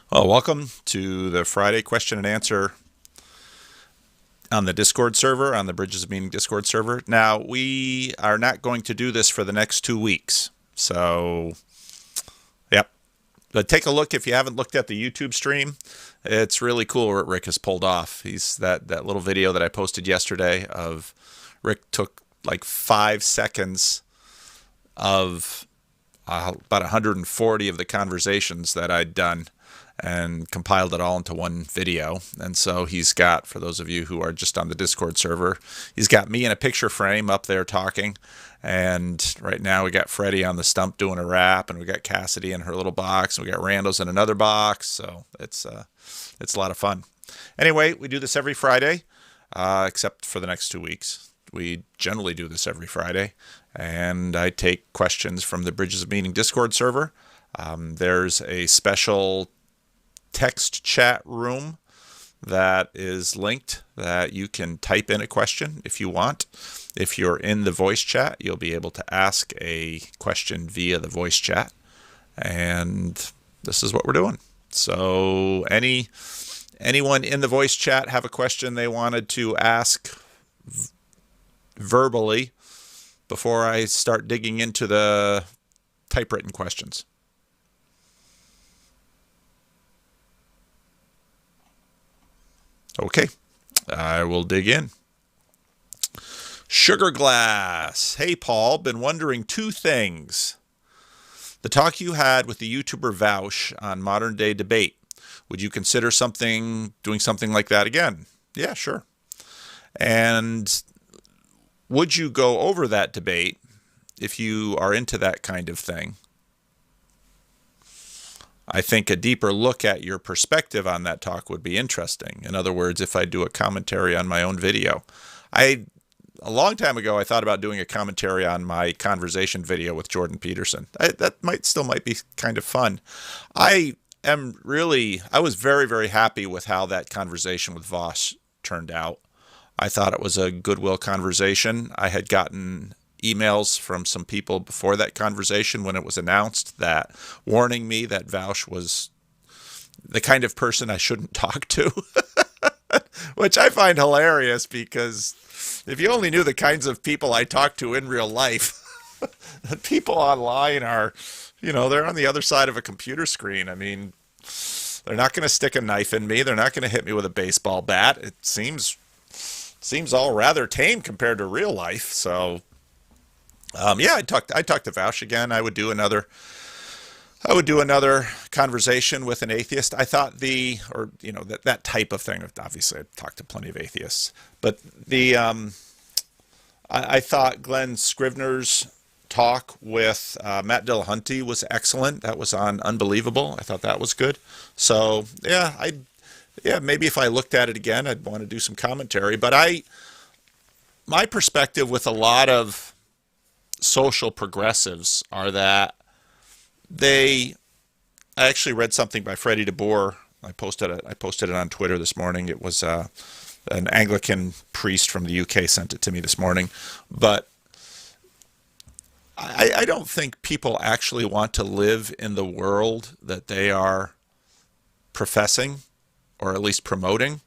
Well, welcome to the Friday question and answer on the Discord server, on the Bridges of Meaning Discord server. Now, we are not going to do this for the next 2 weeks. So, yep. But take a look if you haven't looked at the YouTube stream. It's really cool what Rick has pulled off. He's that little video that I posted yesterday of Rick took like 5 seconds of about 140 of the conversations that I'd done and compiled it all into one video. And so he's got, for those of you who are just on the Discord server, he's got me in a picture frame up there talking. And right now we got Freddie on the stump doing a rap, and we got Cassidy in her little box, and we got Rando's in another box. So it's a lot of fun. Anyway, we do this every Friday, except for the next 2 weeks. We generally do this every Friday, and I take questions from the Bridges of Meaning Discord server. There's a special text chat room that is linked that you can type in a question if you want. If you're in the voice chat, you'll be able to ask a question via the voice chat. And this is what we're doing. So anyone in the voice chat have a question they wanted to ask verbally before I start digging into the typewritten questions? Okay, I will dig in. Sugar Glass. Hey, Paul, been wondering 2 things. The talk you had with the YouTuber Vaush on modern day debate. Would you consider doing something like that again? Yeah, sure. And would you go over that debate if you are into that kind of thing? I think a deeper look at your perspective on that talk would be interesting. In other words, if I do a commentary on my own video. A long time ago, I thought about doing a commentary on my conversation video with Jordan Peterson. That might be kind of fun. I was very, very happy with how that conversation with Voss turned out. I thought it was a goodwill conversation. I had gotten emails from some people before that conversation when it was announced that warning me that Vaush was the kind of person I shouldn't talk to, which I find hilarious because if you only knew the kinds of people I talk to in real life, the people online are, they're on the other side of a computer screen. I mean, they're not going to stick a knife in me. They're not going to hit me with a baseball bat. It seems all rather tame compared to real life. So yeah, I'd talk to Vaush again. I would do another conversation with an atheist. I thought that type of thing. Obviously, I've talked to plenty of atheists, but I thought Glenn Scrivener's talk with Matt Dillahunty was excellent. That was on Unbelievable. I thought that was good. So yeah, maybe if I looked at it again, I'd want to do some commentary. But my perspective with a lot of social progressives are that I actually read something by Freddie DeBoer. I posted it on Twitter this morning. It was an Anglican priest from the UK sent it to me this morning. But I don't think people actually want to live in the world that they are professing, or at least promoting,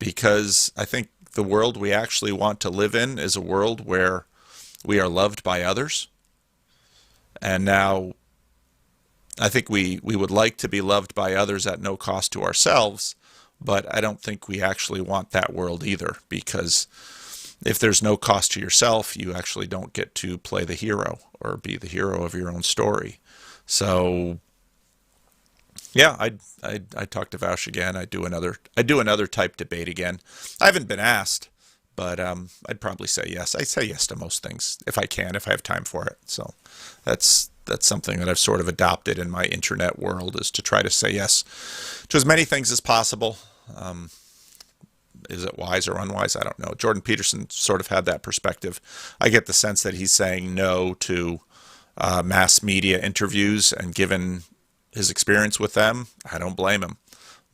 because I think the world we actually want to live in is a world where we are loved by others. And now I think we would like to be loved by others at no cost to ourselves, but I don't think we actually want that world either, because if there's no cost to yourself, you actually don't get to play the hero or be the hero of your own story. So yeah, I'd talk to Vaush again. I'd do another type debate again. I haven't been asked, but I'd probably say yes. I say yes to most things if I have time for it. So that's something that I've sort of adopted in my internet world, is to try to say yes to as many things as possible. Is it wise or unwise? I don't know. Jordan Peterson sort of had that perspective. I get the sense that he's saying no to mass media interviews, and given his experience with them, I don't blame him.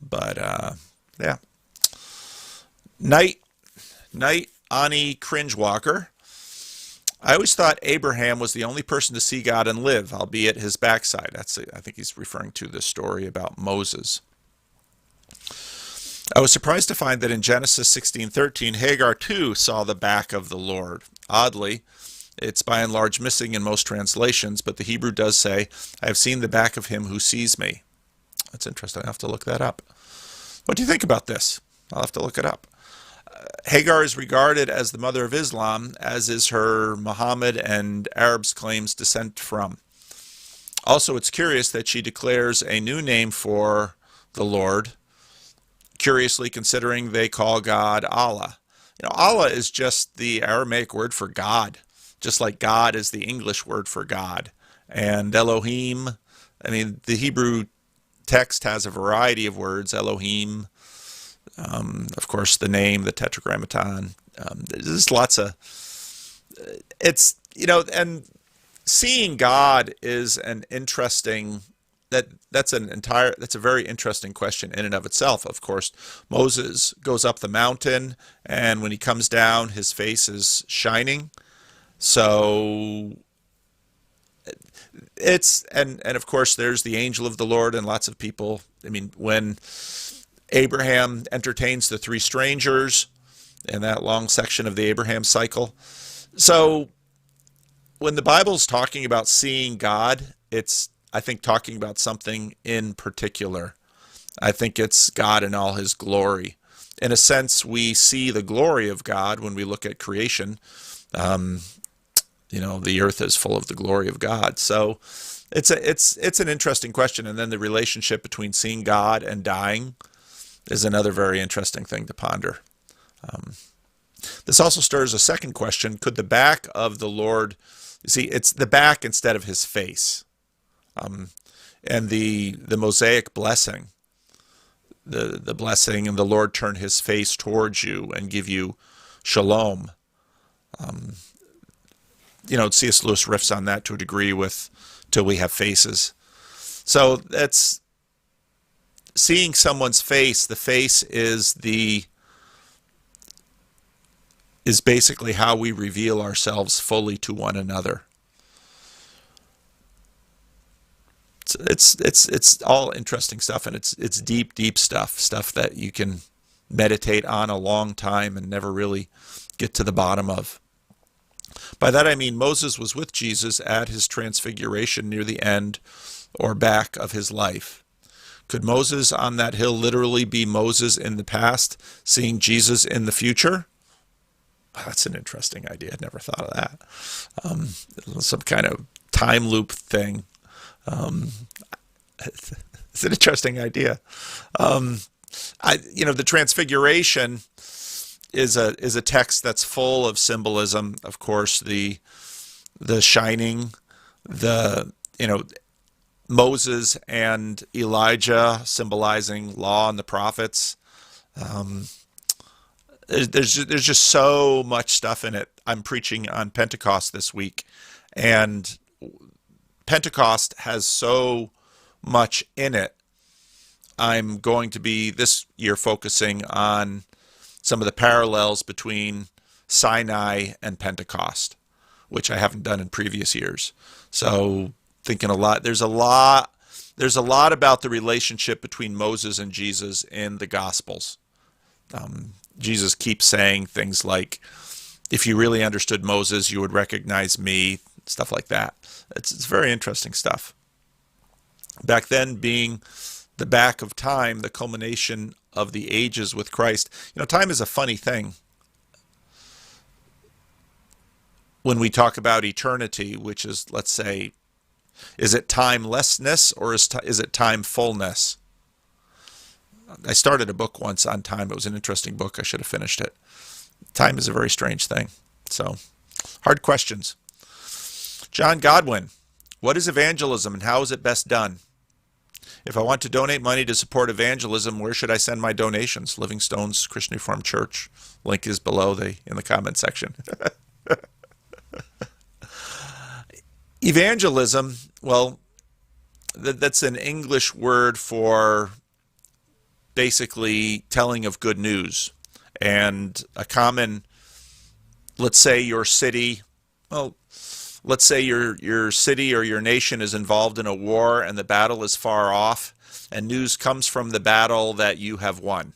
But yeah. Night Ani Cringewalker. I always thought Abraham was the only person to see God and live, albeit his backside. I think he's referring to the story about Moses. I was surprised to find that in Genesis 16:13, Hagar too saw the back of the Lord. Oddly, it's by and large missing in most translations, but the Hebrew does say, I have seen the back of him who sees me. That's interesting. I'll have to look that up. What do you think about this? I'll have to look it up. Hagar is regarded as the mother of Islam, as is her Muhammad and Arabs claims descent from. Also, it's curious that she declares a new name for the Lord, curiously considering they call God Allah. Allah is just the Aramaic word for God, just like God is the English word for God. And Elohim, the Hebrew text has a variety of words. Elohim, of course, the name, the tetragrammaton. There's lots of, and seeing God is an interesting, that's a very interesting question in and of itself. Of course, Moses goes up the mountain, and when he comes down, his face is shining. So and of course, there's the angel of the Lord, and lots of people, when Abraham entertains the three strangers in that long section of the Abraham cycle. So when the Bible's talking about seeing God, it's, I think, talking about something in particular. I think it's God in all his glory. In a sense, we see the glory of God when we look at creation. The earth is full of the glory of God. So it's an interesting question. And then the relationship between seeing God and dying is another very interesting thing to ponder. This also stirs a second question. Could the back of the Lord, you see, it's the back instead of his face. And the Mosaic blessing, the blessing, and the Lord turn his face towards you and give you shalom. C.S. Lewis riffs on that to a degree with Till We Have Faces. So that's seeing someone's face. The face is basically how we reveal ourselves fully to one another. It's all interesting stuff, and it's deep stuff that you can meditate on a long time and never really get to the bottom of. By that I mean Moses was with Jesus at his transfiguration near the end or back of his life. Could Moses on that hill literally be Moses in the past, seeing Jesus in the future? That's an interesting idea. I'd never thought of that. Some kind of time loop thing. It's an interesting idea. The Transfiguration is a text that's full of symbolism. Of course, the shining, Moses and Elijah symbolizing law and the prophets. There's just so much stuff in it. I'm preaching on Pentecost this week, and Pentecost has so much in it. I'm going to be this year focusing on some of the parallels between Sinai and Pentecost, which I haven't done in previous years. So thinking a lot, there's a lot about the relationship between Moses and Jesus in the Gospels. Jesus keeps saying things like, if you really understood Moses, you would recognize me, stuff like that. It's very interesting stuff. Back then, being the back of time, the culmination of the ages with Christ. Time is a funny thing. When we talk about eternity, which is, let's say, is it timelessness or is it timefulness? I started a book once on time. It was an interesting book. I should have finished it. Time is a very strange thing. So, hard questions. John Godwin, what is evangelism and how is it best done? If I want to donate money to support evangelism, where should I send my donations? Living Stones Christian Reformed Church. Link is below in the comment section. Evangelism, well, that's an English word for basically telling of good news. And a common, let's say your city Well, let's say your city or your nation is involved in a war and the battle is far off, and news comes from the battle that you have won.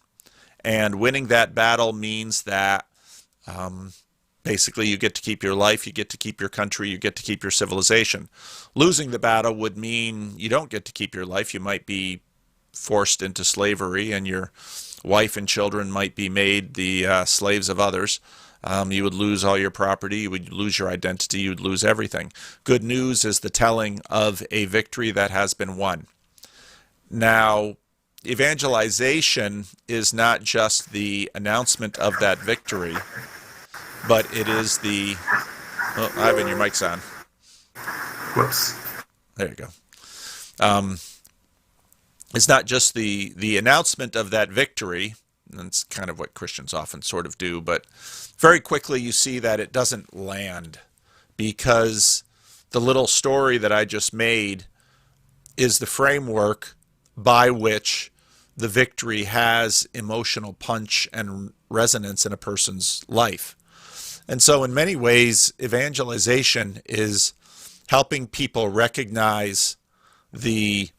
And winning that battle means that basically you get to keep your life, you get to keep your country, you get to keep your civilization. Losing the battle would mean you don't get to keep your life. You might be forced into slavery, and your wife and children might be made the slaves of others. You would lose all your property, you would lose your identity, you would lose everything. Good news is the telling of a victory that has been won. Now, evangelization is not just the announcement of that victory, but it is the... Oh, Ivan, your mic's on. Whoops. There you go. It's not just the announcement of that victory, and that's kind of what Christians often sort of do, but very quickly you see that it doesn't land, because the little story that I just made is the framework by which the victory has emotional punch and resonance in a person's life. And so in many ways, evangelization is helping people recognize the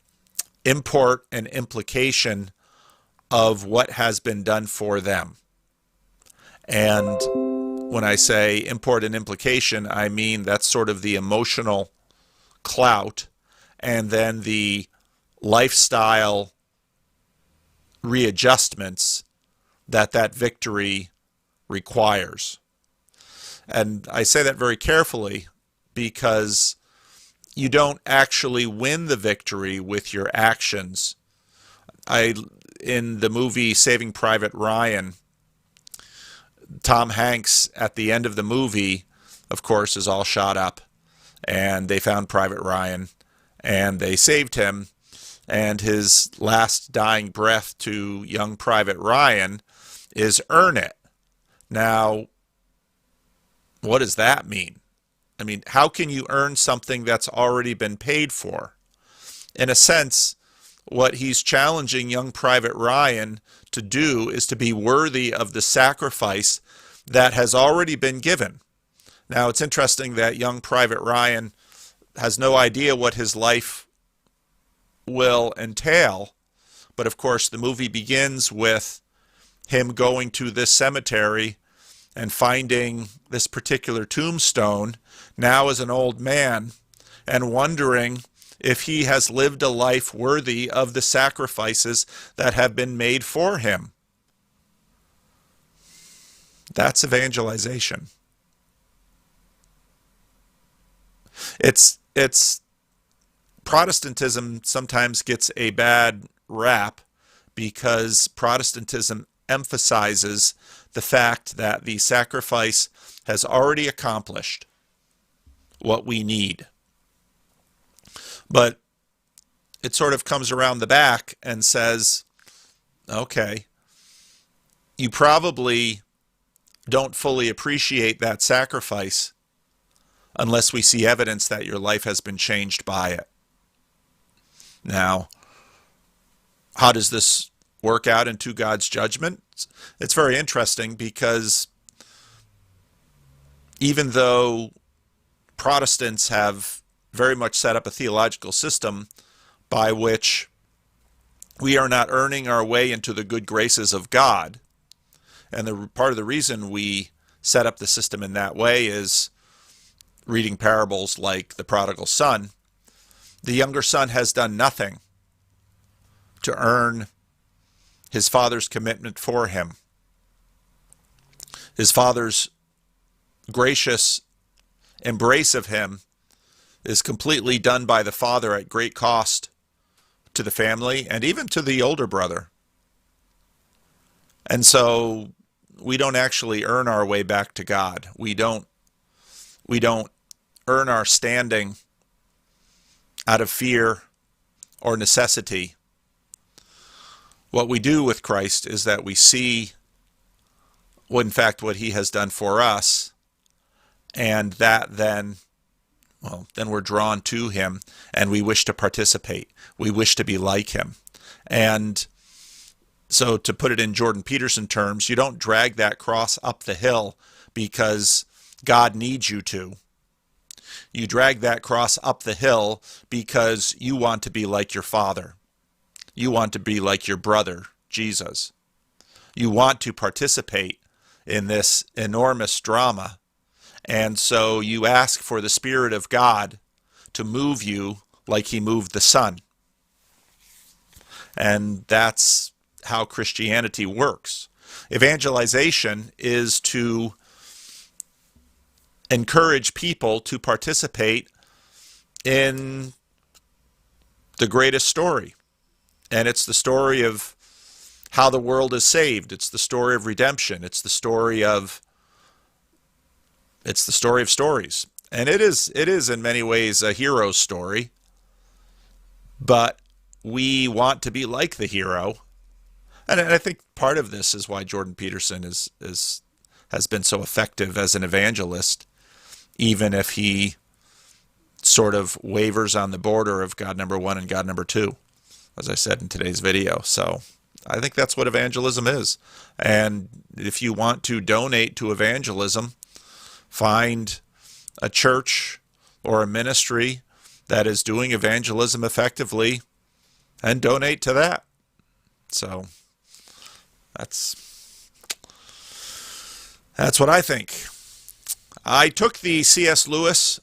import and implication of what has been done for them. And when I say import and implication, I mean that's sort of the emotional clout, and then the lifestyle readjustments that victory requires. And I say that very carefully, because you don't actually win the victory with your actions. In the movie Saving Private Ryan, Tom Hanks, at the end of the movie, of course, is all shot up, and they found Private Ryan, and they saved him, and his last dying breath to young Private Ryan is "earn it." Now, what does that mean? I mean, how can you earn something that's already been paid for? In a sense, what he's challenging young Private Ryan to do is to be worthy of the sacrifice that has already been given. Now, it's interesting that young Private Ryan has no idea what his life will entail, but of course the movie begins with him going to this cemetery and finding this particular tombstone, now as an old man, and wondering if he has lived a life worthy of the sacrifices that have been made for him. That's evangelization. It's Protestantism sometimes gets a bad rap because Protestantism emphasizes the fact that the sacrifice has already accomplished what we need. But it sort of comes around the back and says, okay, you probably don't fully appreciate that sacrifice unless we see evidence that your life has been changed by it. Now, how does this work out into God's judgment? It's very interesting, because even though Protestants have very much set up a theological system by which we are not earning our way into the good graces of God, and part of the reason we set up the system in that way is reading parables like the prodigal son. The younger son has done nothing to earn his father's commitment for him. His father's gracious embrace of him is completely done by the father at great cost to the family and even to the older brother. And so we don't actually earn our way back to God. We don't earn our standing out of fear or necessity. What we do with Christ is that we see, in fact, what he has done for us, and that then we're drawn to him, and we wish to participate. We wish to be like him. And so, to put it in Jordan Peterson terms, you don't drag that cross up the hill because God needs you to. You drag that cross up the hill because you want to be like your Father. You want to be like your brother, Jesus. You want to participate in this enormous drama. And so you ask for the Spirit of God to move you like he moved the sun. And that's how Christianity works. Evangelization is to encourage people to participate in the greatest story. And it's the story of how the world is saved. It's the story of redemption. It's the story of stories. And it is in many ways a hero's story. But we want to be like the hero. And I think part of this is why Jordan Peterson has been so effective as an evangelist, even if he sort of wavers on the border of God number one and God number two, as I said in today's video. So I think that's what evangelism is. And if you want to donate to evangelism, find a church or a ministry that is doing evangelism effectively and donate to that. So that's what I think. I took the C.S. Lewis,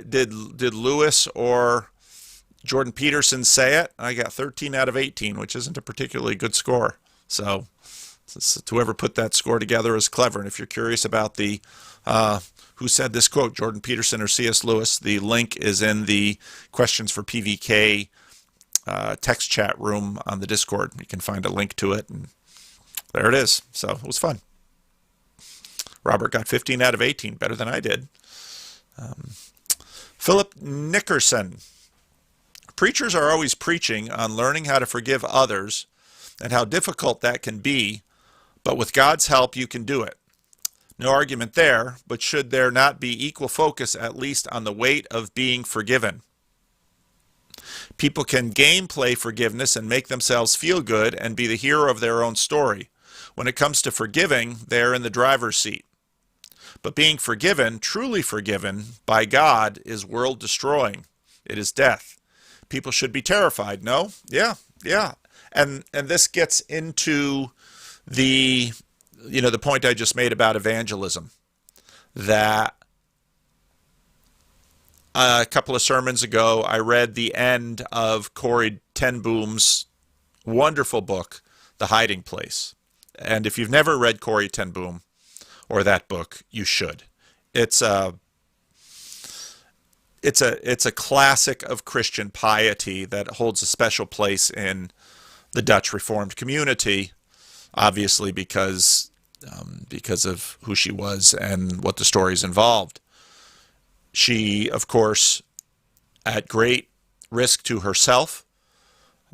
did Lewis or Jordan Peterson say it? I got 13 out of 18, which isn't a particularly good score. So whoever put that score together is clever. And if you're curious about the who said this quote, Jordan Peterson or C.S. Lewis, the link is in the Questions for PVK text chat room on the Discord. You can find a link to it, and there it is. So it was fun. Robert got 15 out of 18, better than I did. Philip Nickerson. Preachers are always preaching on learning how to forgive others and how difficult that can be, but with God's help, you can do it. No argument there, but should there not be equal focus at least on the weight of being forgiven? People can gameplay forgiveness and make themselves feel good and be the hero of their own story. When it comes to forgiving, they're in the driver's seat. But being forgiven, truly forgiven by God, is world-destroying. It is death. People should be terrified, no? Yeah. And this gets into the point I just made about evangelism, that a couple of sermons ago, I read the end of Corrie ten Boom's wonderful book, The Hiding Place. And if you've never read Corrie ten Boom or that book, you should. It's a classic of Christian piety that holds a special place in the Dutch Reformed community, obviously because of who she was and what the stories involved. She, of course, at great risk to herself,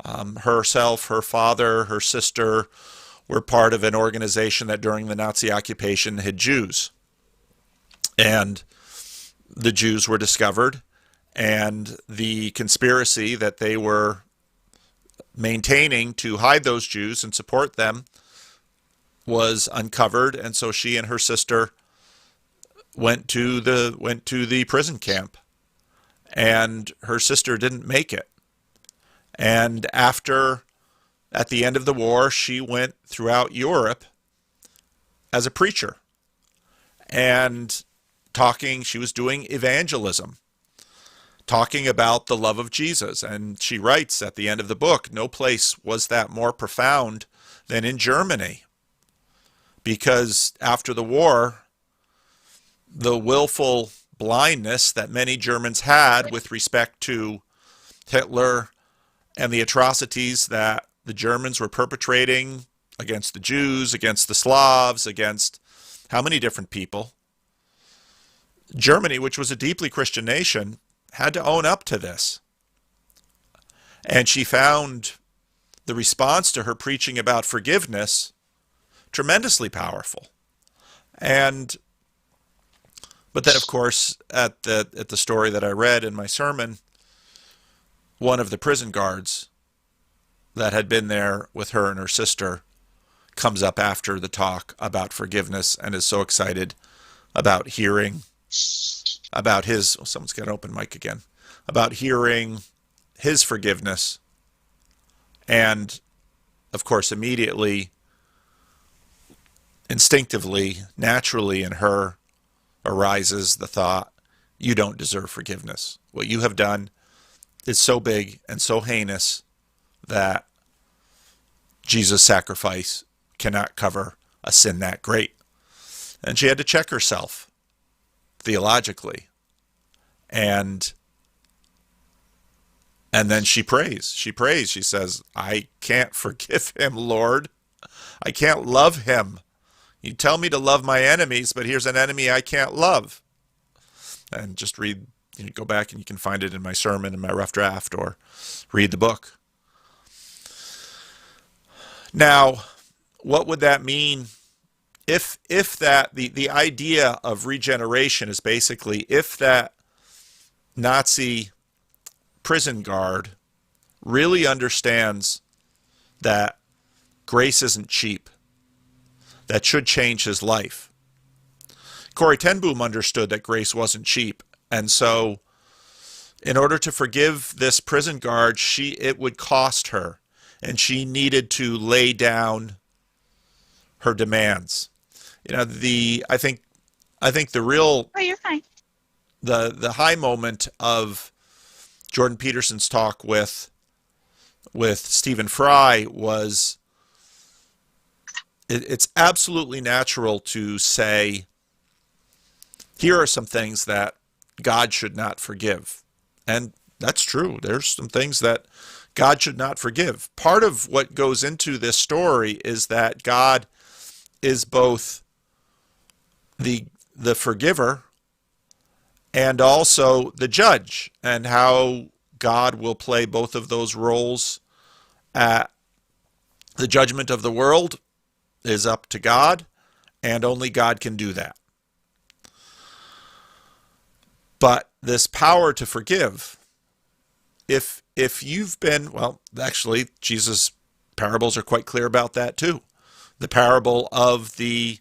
her father, her sister, were part of an organization that during the Nazi occupation hid Jews. And the Jews were discovered, and the conspiracy that they were maintaining to hide those Jews and support them was uncovered, and so she and her sister went to the prison camp, and her sister didn't make it. And at the end of the war, she went throughout Europe as a preacher and she was doing evangelism, talking about the love of Jesus. And she writes at the end of the book, no place was that more profound than in Germany, because after the war, the willful blindness that many Germans had with respect to Hitler and the atrocities that the Germans were perpetrating against the Jews, against the Slavs, against how many different people? Germany, which was a deeply Christian nation, had to own up to this. And she found the response to her preaching about forgiveness tremendously powerful. But then, of course, at the story that I read in my sermon, one of the prison guards that had been there with her and her sister comes up after the talk about forgiveness and is so excited about hearing about his, oh, someone's got an open mic again, about hearing his forgiveness. And of course, immediately, instinctively, naturally in her arises the thought, you don't deserve forgiveness. What you have done is so big and so heinous that Jesus' sacrifice cannot cover a sin that great. And she had to check herself theologically. And then she prays. She prays. She says, I can't forgive him, Lord. I can't love him. You tell me to love my enemies, but here's an enemy I can't love. And just read, go back and you can find it in my sermon, in my rough draft, or read the book. Now, what would that mean if that, the idea of regeneration is basically, if that Nazi prison guard really understands that grace isn't cheap, that should change his life. Corrie ten Boom understood that grace wasn't cheap, and so in order to forgive this prison guard, it would cost her, and she needed to lay down her demands. I think the real, Oh, you're fine. The high moment of Jordan Peterson's talk with Stephen Fry was, it's absolutely natural to say, here are some things that God should not forgive. And that's true. There's some things that God should not forgive. Part of what goes into this story is that God is both the forgiver and also the judge, and how God will play both of those roles. The judgment of the world is up to God, and only God can do that. But this power to forgive, if you've been, well, actually, Jesus' parables are quite clear about that too. The parable of the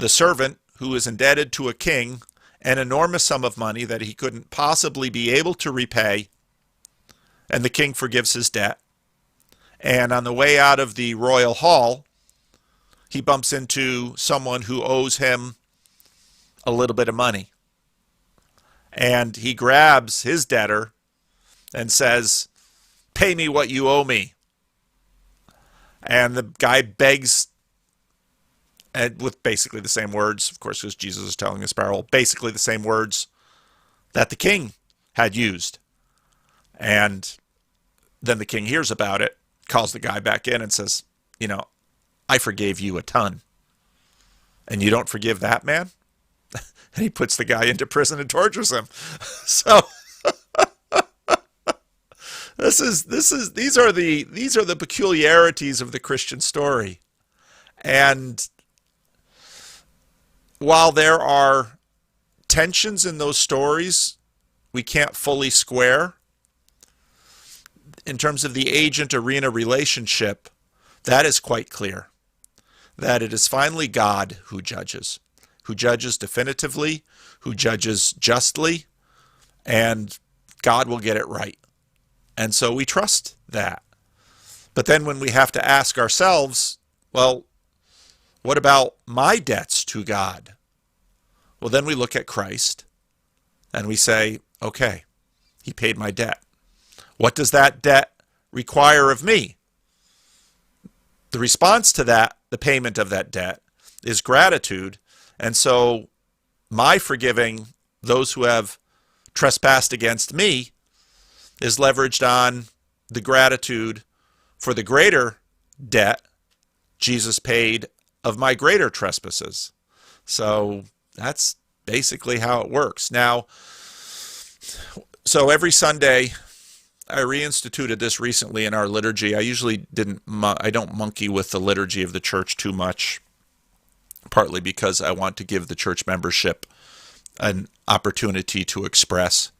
servant who is indebted to a king an enormous sum of money that he couldn't possibly be able to repay, and the king forgives his debt. And on the way out of the royal hall, he bumps into someone who owes him a little bit of money. And he grabs his debtor and says, "Pay me what you owe me." And the guy begs, and with basically the same words, of course, because Jesus is telling this parable, basically the same words that the king had used. And then the king hears about it, calls the guy back in and says, I forgave you a ton. And you don't forgive that man? And he puts the guy into prison and tortures him. So these are the peculiarities of the Christian story. And while there are tensions in those stories we can't fully square, in terms of the agent-arena relationship, that is quite clear. That it is finally God who judges definitively, who judges justly, and God will get it right. And so we trust that. But then when we have to ask ourselves, well, what about my debts to God? Well, then we look at Christ and we say, okay, he paid my debt. What does that debt require of me? The response to that, the payment of that debt, is gratitude. And so my forgiving those who have trespassed against me is leveraged on the gratitude for the greater debt Jesus paid of my greater trespasses. So that's basically how it works. Now, so every Sunday, I reinstituted this recently in our liturgy. I don't monkey with the liturgy of the church too much, partly because I want to give the church membership an opportunity to express,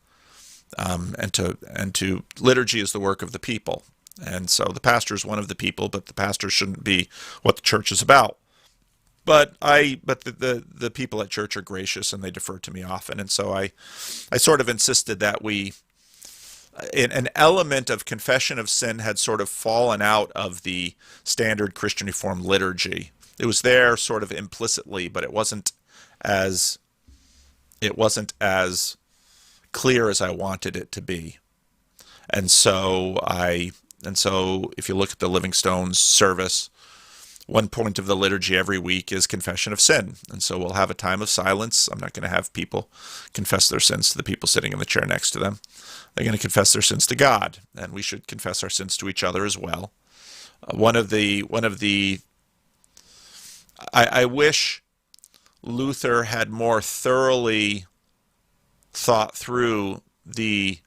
and to liturgy is the work of the people. And so the pastor is one of the people, but the pastor shouldn't be what the church is about. but the people at church are gracious and they defer to me often, and so I sort of insisted that an element of confession of sin had sort of fallen out of the standard Christian Reformed liturgy. It was there sort of implicitly, but as it wasn't as clear as I wanted it to be. And so if you look at the Livingstone's service, one point of the liturgy every week is confession of sin. And so we'll have a time of silence. I'm not going to have people confess their sins to the people sitting in the chair next to them. They're going to confess their sins to God, and we should confess our sins to each other as well. I wish Luther had more thoroughly thought through the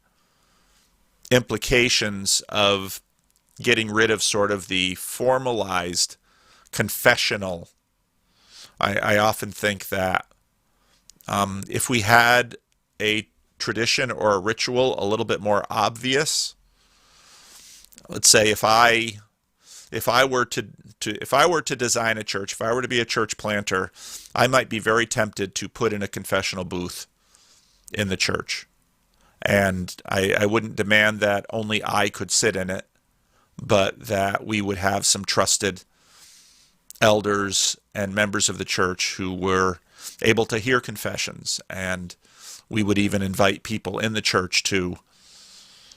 implications of getting rid of sort of the formalized confessional. I often think that if we had a tradition or a ritual a little bit more obvious, let's say if I were to design a church, if I were to be a church planter, I might be very tempted to put in a confessional booth in the church. And I wouldn't demand that only I could sit in it, but that we would have some trusted elders and members of the church who were able to hear confessions, and we would even invite people in the church to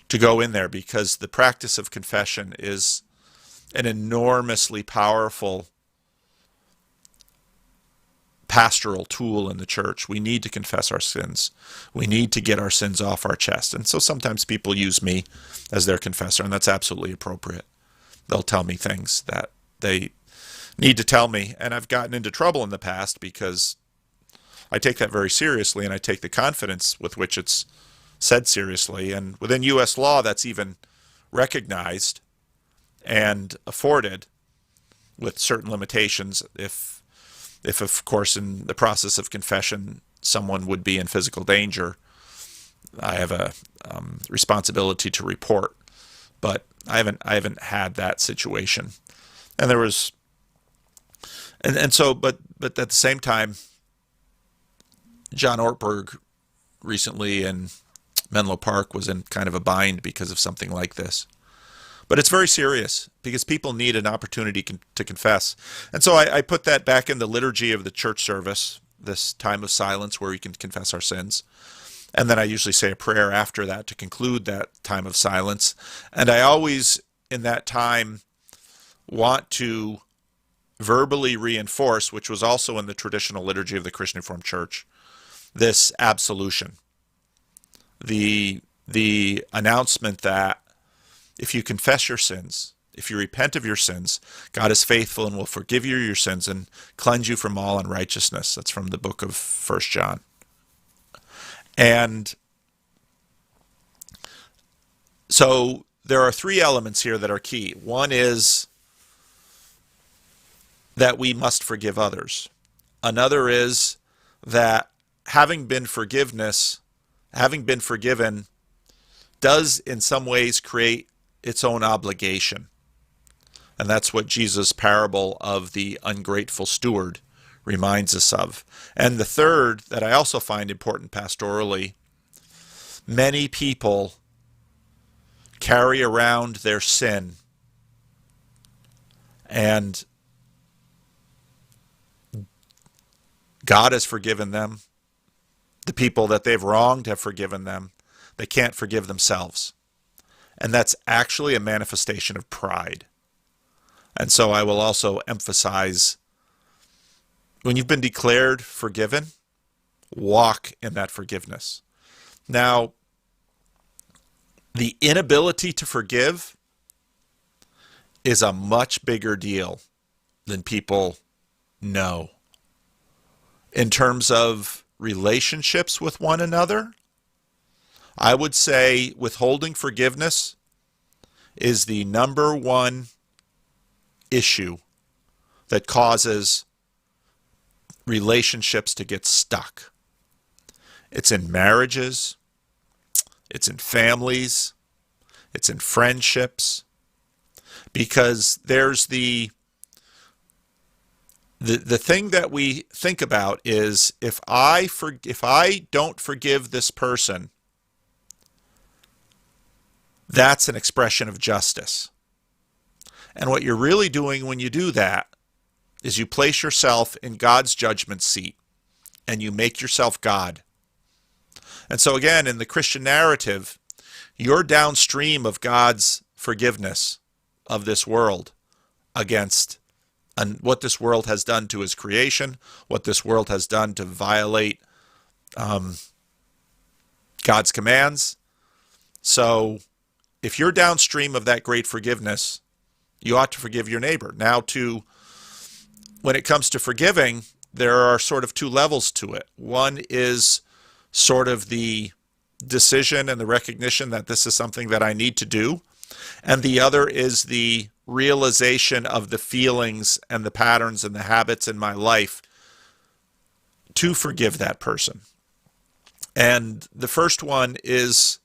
go in there, because the practice of confession is an enormously powerful pastoral tool in the church. We need to confess our sins. We need to get our sins off our chest. And so sometimes people use me as their confessor, and that's absolutely appropriate. They'll tell me things that they need to tell me, and I've gotten into trouble in the past because I take that very seriously, and I take the confidence with which it's said seriously. And within U.S. law, that's even recognized and afforded with certain limitations if of course in the process of confession someone would be in physical danger. I have a responsibility to report, but I haven't had that situation. And there was but at the same time, John Ortberg recently in Menlo Park was in kind of a bind because of something like this. But it's very serious because people need an opportunity to confess. And so I put that back in the liturgy of the church service, this time of silence where we can confess our sins. And then I usually say a prayer after that to conclude that time of silence. And I always, in that time, want to verbally reinforce, which was also in the traditional liturgy of the Christian Reformed Church, this absolution. The announcement that if you confess your sins, if you repent of your sins, God is faithful and will forgive you your sins and cleanse you from all unrighteousness. That's from the book of 1 John. And so there are three elements here that are key. One is that we must forgive others. Another is that having been forgiven does in some ways create its own obligation. And that's what Jesus' parable of the ungrateful steward reminds us of. And the third, that I also find important pastorally, many people carry around their sin, and God has forgiven them. The people that they've wronged have forgiven them. They can't forgive themselves. And that's actually a manifestation of pride. And so I will also emphasize, when you've been declared forgiven, walk in that forgiveness. Now, the inability to forgive is a much bigger deal than people know. In terms of relationships with one another, I would say withholding forgiveness is the number one issue that causes relationships to get stuck. It's in marriages, it's in families, it's in friendships, because there's the The thing that we think about is if I don't forgive this person, that's an expression of justice. And what you're really doing when you do that is you place yourself in God's judgment seat and you make yourself God. And so again, in the Christian narrative, you're downstream of God's forgiveness of this world against what this world has done to his creation, what this world has done to violate God's commands. So if you're downstream of that great forgiveness, you ought to forgive your neighbor. Now, when it comes to forgiving, there are sort of two levels to it. One is sort of the decision and the recognition that this is something that I need to do. And the other is the realization of the feelings and the patterns and the habits in my life to forgive that person. And the first one is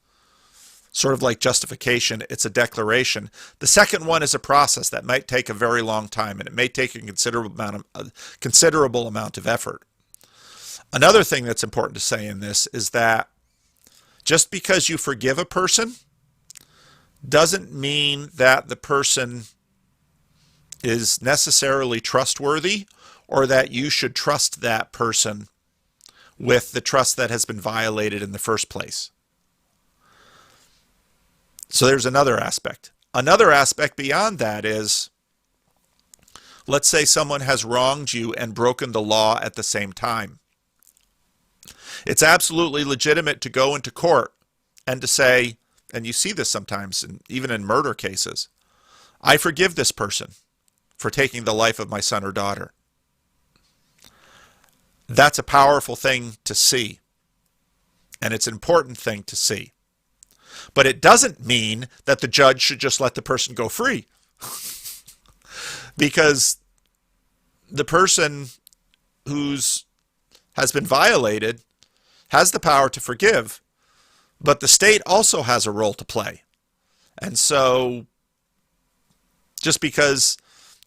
sort of like justification. It's a declaration. The second one is a process that might take a very long time, and it may take a considerable amount of effort. Another thing that's important to say in this is that just because you forgive a person doesn't mean that the person is necessarily trustworthy or that you should trust that person with the trust that has been violated in the first place. So there's another aspect. Another aspect beyond that is, let's say someone has wronged you and broken the law at the same time. It's absolutely legitimate to go into court and to say, and you see this sometimes, even in murder cases, I forgive this person for taking the life of my son or daughter. That's a powerful thing to see, and it's an important thing to see. But it doesn't mean that the judge should just let the person go free. Because the person who's has been violated has the power to forgive, but the state also has a role to play. And so just because,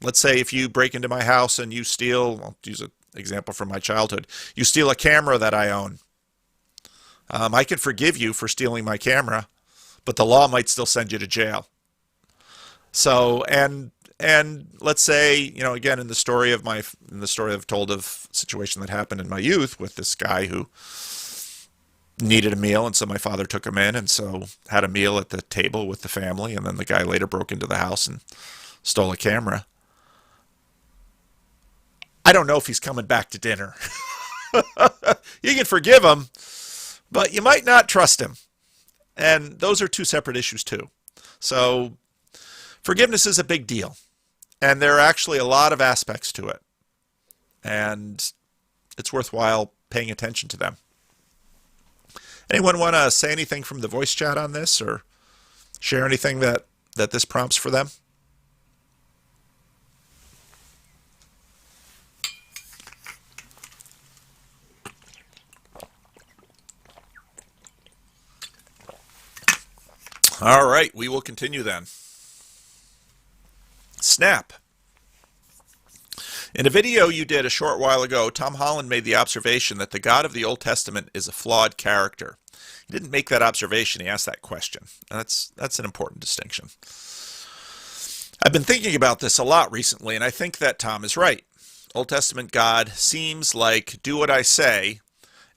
let's say if you break into my house and you steal, I'll use an example from my childhood, you steal a camera that I own. I can forgive you for stealing my camera, but the law might still send you to jail. So, and let's say, again, in the story I've told of a situation that happened in my youth with this guy who needed a meal, and so my father took him in, and so had a meal at the table with the family, and then the guy later broke into the house and stole a camera. I don't know if he's coming back to dinner. You can forgive him, but you might not trust him. And those are two separate issues too. So forgiveness is a big deal. And there are actually a lot of aspects to it. And it's worthwhile paying attention to them. Anyone want to say anything from the voice chat on this, or share anything that this prompts for them? All right, we will continue then. Snap. In a video you did a short while ago, Tom Holland made the observation that the God of the Old Testament is a flawed character. He didn't make that observation, he asked that question. That's an important distinction. I've been thinking about this a lot recently, and I think that Tom is right. Old Testament God seems like, do what I say,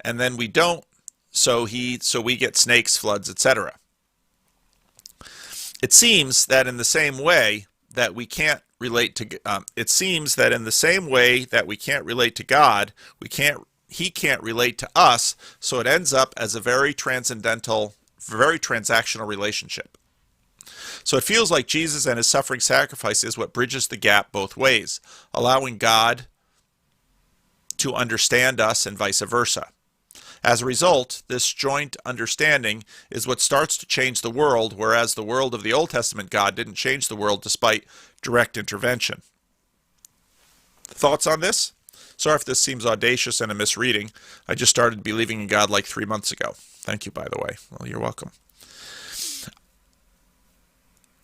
and then we don't, so we get snakes, floods, etc. It seems that in the same way that we can't relate to God, he can't relate to us, so it ends up as a very transcendental, very transactional relationship. So it feels like Jesus and his suffering sacrifice is what bridges the gap both ways, allowing God to understand us and vice versa. As a result, this joint understanding is what starts to change the world, whereas the world of the Old Testament God didn't change the world despite direct intervention. Thoughts on this? Sorry if this seems audacious and a misreading. I just started believing in God like 3 months ago. Thank you, by the way. Well, you're welcome.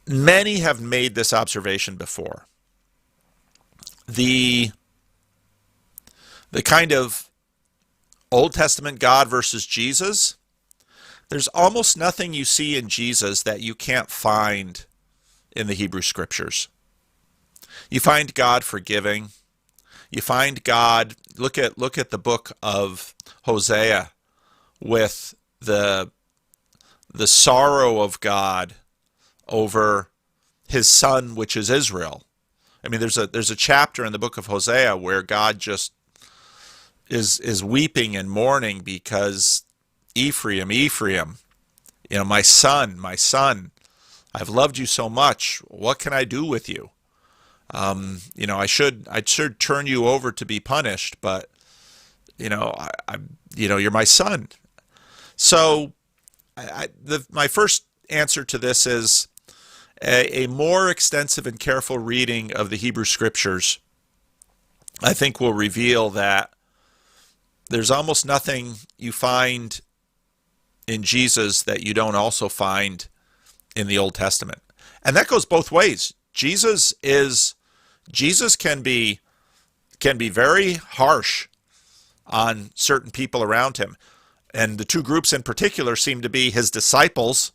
Many have made this observation before. The the kind of Old Testament God versus Jesus, there's almost nothing you see in Jesus that you can't find in the Hebrew Scriptures. You find God forgiving. You find God, look at the book of Hosea with the sorrow of God over his son, which is Israel. I mean, there's a chapter in the book of Hosea where God just is weeping and mourning because Ephraim, my son, I've loved you so much. What can I do with you? I should turn you over to be punished, but you're my son. So, my first answer to this is a more extensive and careful reading of the Hebrew Scriptures, I think, will reveal that there's almost nothing you find in Jesus that you don't also find in the Old Testament. And that goes both ways. Jesus can be very harsh on certain people around him. And the two groups in particular seem to be his disciples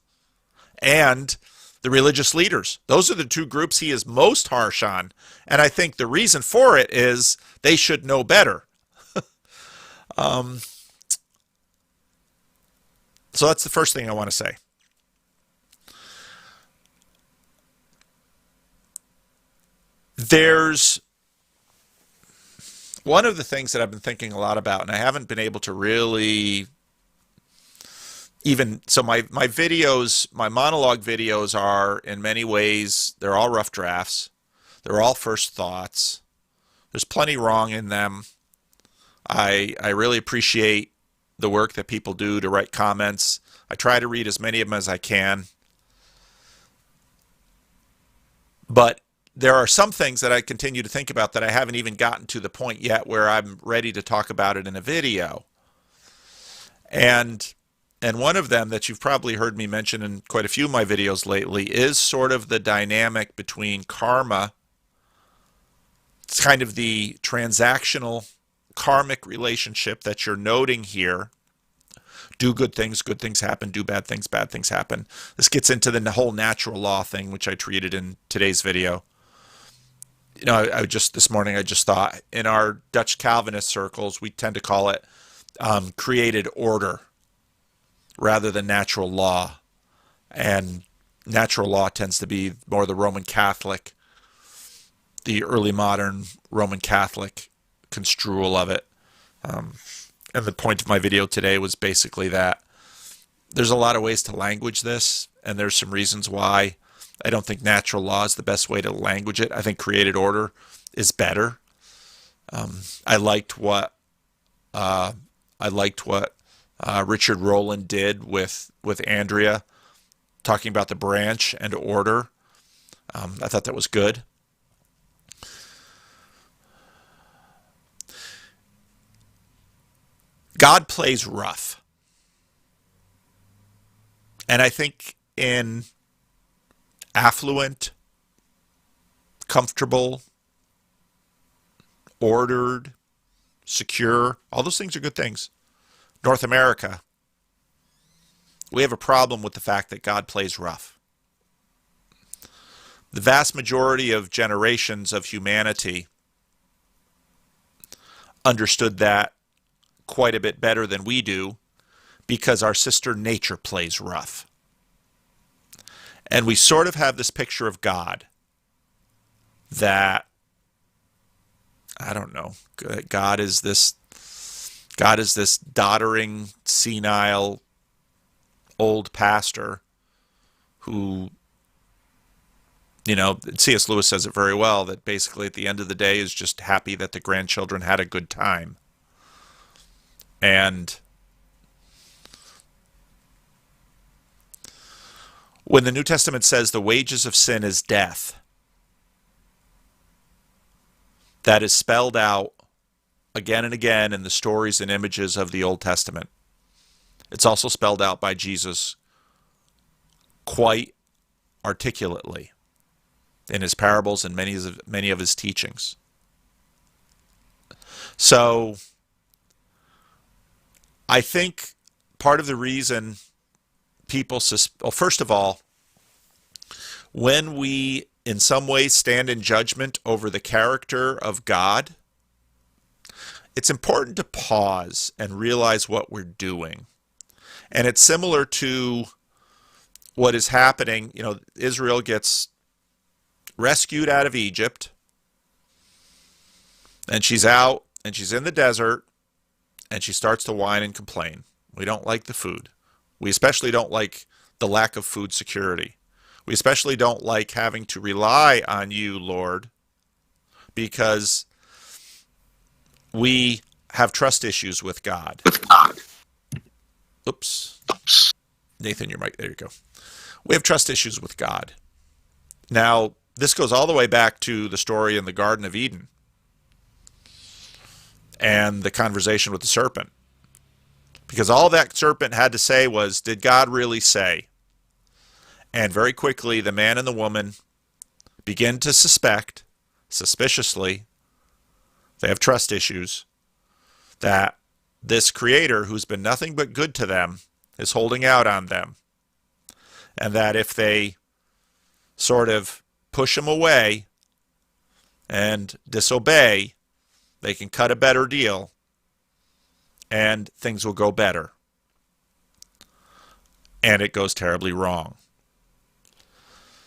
and the religious leaders. Those are the two groups he is most harsh on. And I think the reason for it is they should know better. So that's the first thing I want to say. There's one of the things that I've been thinking a lot about, and I haven't been able to really so my videos, my monologue videos are in many ways, they're all rough drafts. They're all first thoughts. There's plenty wrong in them. I really appreciate the work that people do to write comments. I try to read as many of them as I can. But there are some things that I continue to think about that I haven't even gotten to the point yet where I'm ready to talk about it in a video. And one of them that you've probably heard me mention in quite a few of my videos lately is sort of the dynamic between karma. It's kind of the transactional karmic relationship that you're noting here. Do good things happen. Do bad things happen. This gets into the whole natural law thing, which I treated in today's video. This morning I just thought, in our Dutch Calvinist circles, we tend to call it created order rather than natural law. And natural law tends to be more the Roman Catholic, the early modern Roman Catholic construal of it. And the point of my video today was basically that there's a lot of ways to language this, and there's some reasons why I don't think natural law is the best way to language it. I think created order is better. I liked what Richard Rowland did with Andrea, talking about the branch and order. I thought that was good. God plays rough. And I think in affluent, comfortable, ordered, secure, all those things are good things. North America, we have a problem with the fact that God plays rough. The vast majority of generations of humanity understood that quite a bit better than we do because our sister nature plays rough. And we sort of have this picture of God that, I don't know, God is this doddering, senile, old pastor who, C.S. Lewis says it very well, that basically at the end of the day is just happy that the grandchildren had a good time. And when the New Testament says the wages of sin is death, that is spelled out again and again in the stories and images of the Old Testament. It's also spelled out by Jesus quite articulately in his parables and many of his teachings. So I think part of the reason well, first of all, when we in some ways stand in judgment over the character of God, it's important to pause and realize what we're doing. And it's similar to what is happening. You know, Israel gets rescued out of Egypt, and she's out, and she's in the desert, and she starts to whine and complain. We don't like the food. We especially don't like the lack of food security. We especially don't like having to rely on you, Lord, because we have trust issues with God. Oops. Nathan, your mic. There you go. We have trust issues with God. Now, this goes all the way back to the story in the Garden of Eden and the conversation with the serpent. Because all that serpent had to say was, did God really say? And very quickly, the man and the woman begin to suspect, suspiciously, they have trust issues, that this creator, who's been nothing but good to them, is holding out on them. And that if they sort of push him away and disobey, they can cut a better deal and things will go better. And it goes terribly wrong.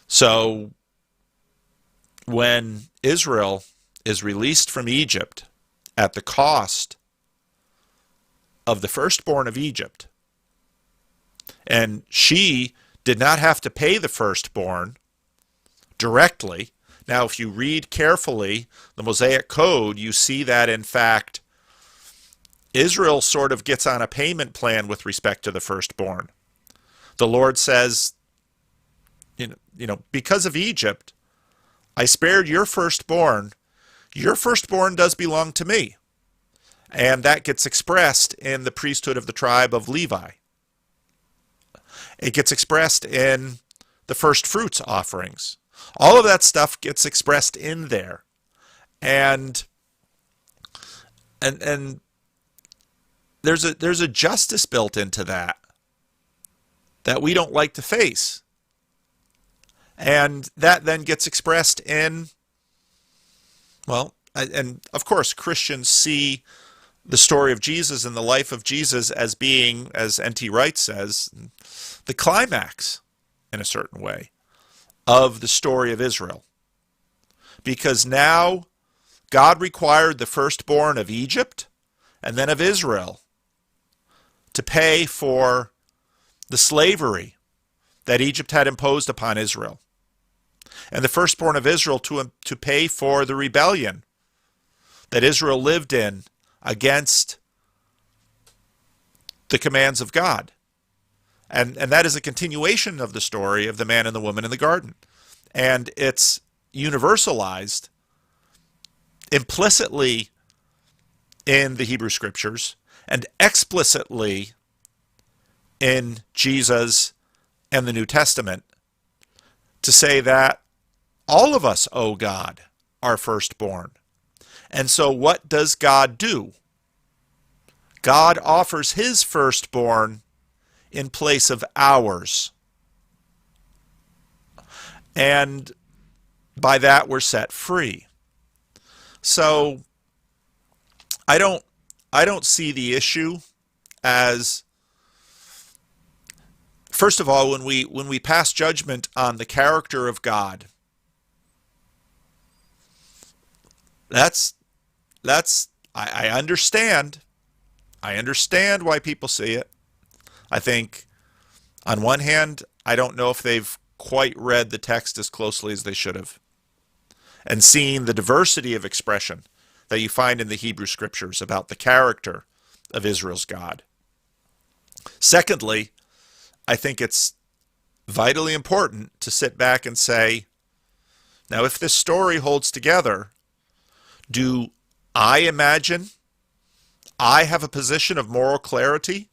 So when Israel is released from Egypt at the cost of the firstborn of Egypt, and she did not have to pay the firstborn directly. Now, if you read carefully the Mosaic Code, you see that, in fact, Israel sort of gets on a payment plan with respect to the firstborn. The Lord says, you know, because of Egypt, I spared your firstborn. Your firstborn does belong to me. And that gets expressed in the priesthood of the tribe of Levi. It gets expressed in the first fruits offerings. All of that stuff gets expressed in there. And there's a justice built into that we don't like to face. And that then gets expressed in, well, and of course Christians see the story of Jesus and the life of Jesus as being, as N.T. Wright says, the climax, in a certain way, of the story of Israel. Because now God required the firstborn of Egypt and then of Israel to pay for the slavery that Egypt had imposed upon Israel. And the firstborn of Israel to pay for the rebellion that Israel lived in against the commands of God. And that is a continuation of the story of the man and the woman in the garden. And it's universalized implicitly in the Hebrew Scriptures and explicitly in Jesus and the New Testament to say that all of us owe God our firstborn. And so what does God do? God offers his firstborn in place of ours. And by that we're set free. So I don't see the issue as, first of all, when we pass judgment on the character of God, I understand. I understand why people see it. I think, on one hand, I don't know if they've quite read the text as closely as they should have, and seen the diversity of expression that you find in the Hebrew Scriptures about the character of Israel's God. Secondly, I think it's vitally important to sit back and say, now if this story holds together, do I imagine I have a position of moral clarity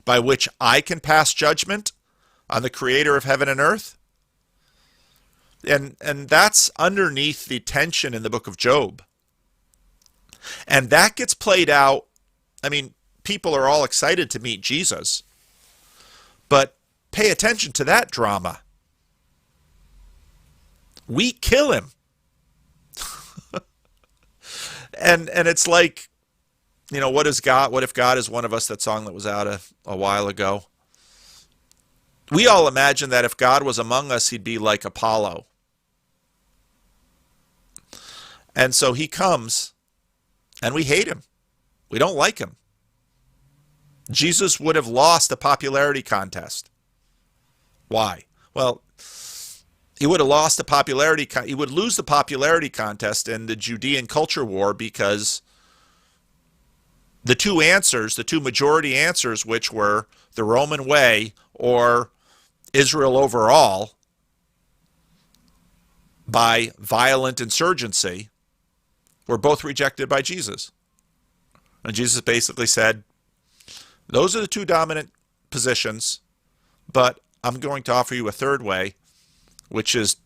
by which I can pass judgment on the creator of heaven and earth? And that's underneath the tension in the book of Job. And that gets played out. I mean, people are all excited to meet Jesus, but pay attention to that drama. We kill him. And it's like, what is God? What if God is one of us? That song that was out a while ago. We all imagine that if God was among us, he'd be like Apollo. And so he comes, and we hate him. We don't like him. Jesus would have lost the popularity contest. Why? Well, he would have lost the popularity. He would lose the popularity contest in the Judean culture war, because the two answers, the two majority answers, which were the Roman way or Israel overall by violent insurgency, were both rejected by Jesus. And Jesus basically said, those are the two dominant positions, but I'm going to offer you a third way, which is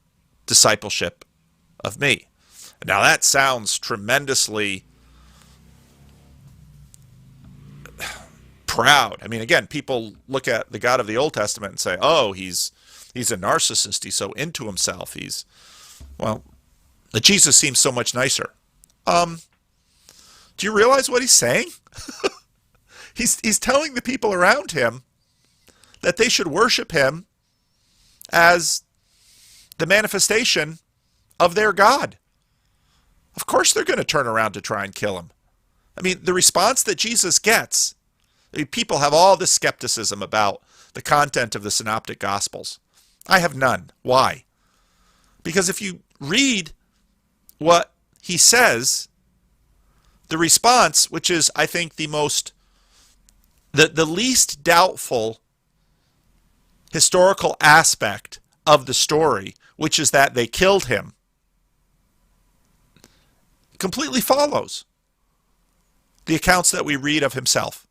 discipleship of me. Now that sounds tremendously proud. I mean, again, people look at the God of the Old Testament and say, oh, he's a narcissist. He's so into himself. Jesus seems so much nicer. Do you realize what he's saying? He's telling the people around him that they should worship him as the manifestation of their God. Of course they're going to turn around to try and kill him. I mean, the response that Jesus gets, people have all this skepticism about the content of the Synoptic Gospels. I have none. Why? Because if you read what he says, the response, which is, I think, the least doubtful historical aspect of the story, which is that they killed him, completely follows the accounts that we read of himself,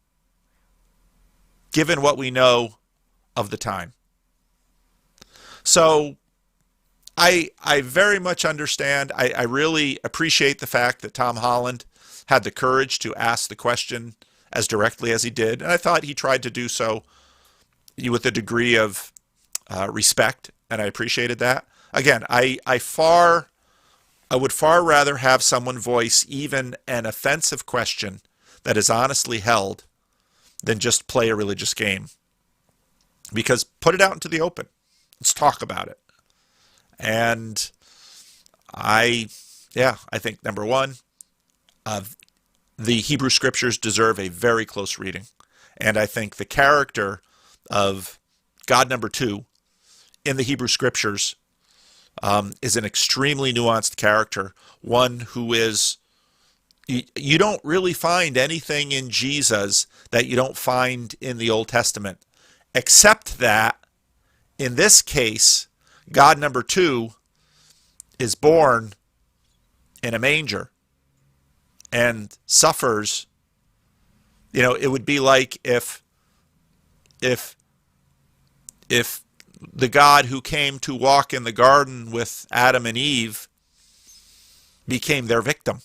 given what we know of the time. So I very much understand. I really appreciate the fact that Tom Holland had the courage to ask the question as directly as he did. And I thought he tried to do so with a degree of respect, and I appreciated that. Again, I would far rather have someone voice even an offensive question that is honestly held than just play a religious game. Because put it out into the open. Let's talk about it. And I think, number one, the Hebrew Scriptures deserve a very close reading. And I think the character of God number two in the Hebrew Scriptures is an extremely nuanced character, one who is, you don't really find anything in Jesus that you don't find in the Old Testament, except that in this case, God number two is born in a manger and suffers. It would be like if the God who came to walk in the garden with Adam and Eve became their victim.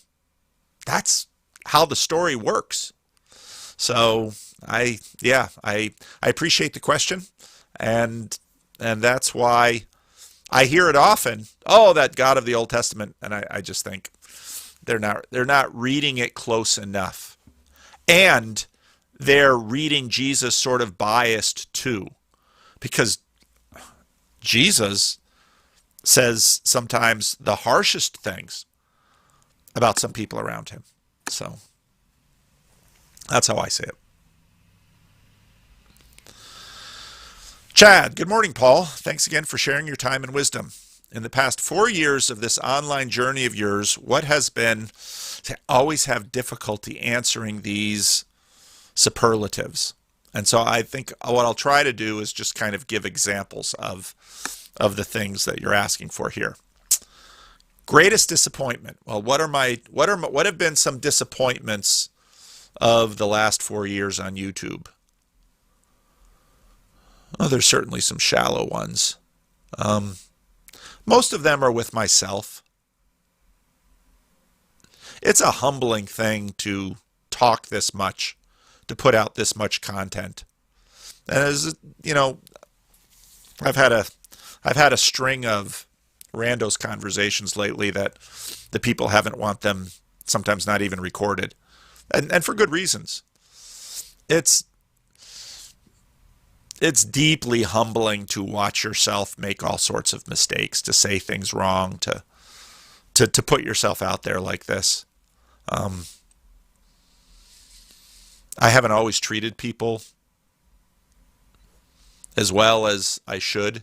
That's how the story works. So I appreciate the question, and that's why I hear it often. Oh, that God of the Old Testament, and I just think they're not reading it close enough, and they're reading Jesus sort of biased too, because Jesus says sometimes the harshest things about some people around him. So that's how I say it. Chad, good morning, Paul. Thanks again for sharing your time and wisdom. In the past 4 years of this online journey of yours, what has been to always have difficulty answering these superlatives? And so I think what I'll try to do is just kind of give examples of the things that you're asking for here. Greatest disappointment. Well, what have been some disappointments of the last 4 years on YouTube? Well, there's certainly some shallow ones. Most of them are with myself. it's a humbling thing to talk this much, to put out this much content. And as you know, I've had a string of randos conversations lately that the people haven't want them sometimes not even recorded, and for good reasons. It's it's deeply humbling to watch yourself make all sorts of mistakes, to say things wrong, to put yourself out there like this. Um, I haven't always treated people as well as I should.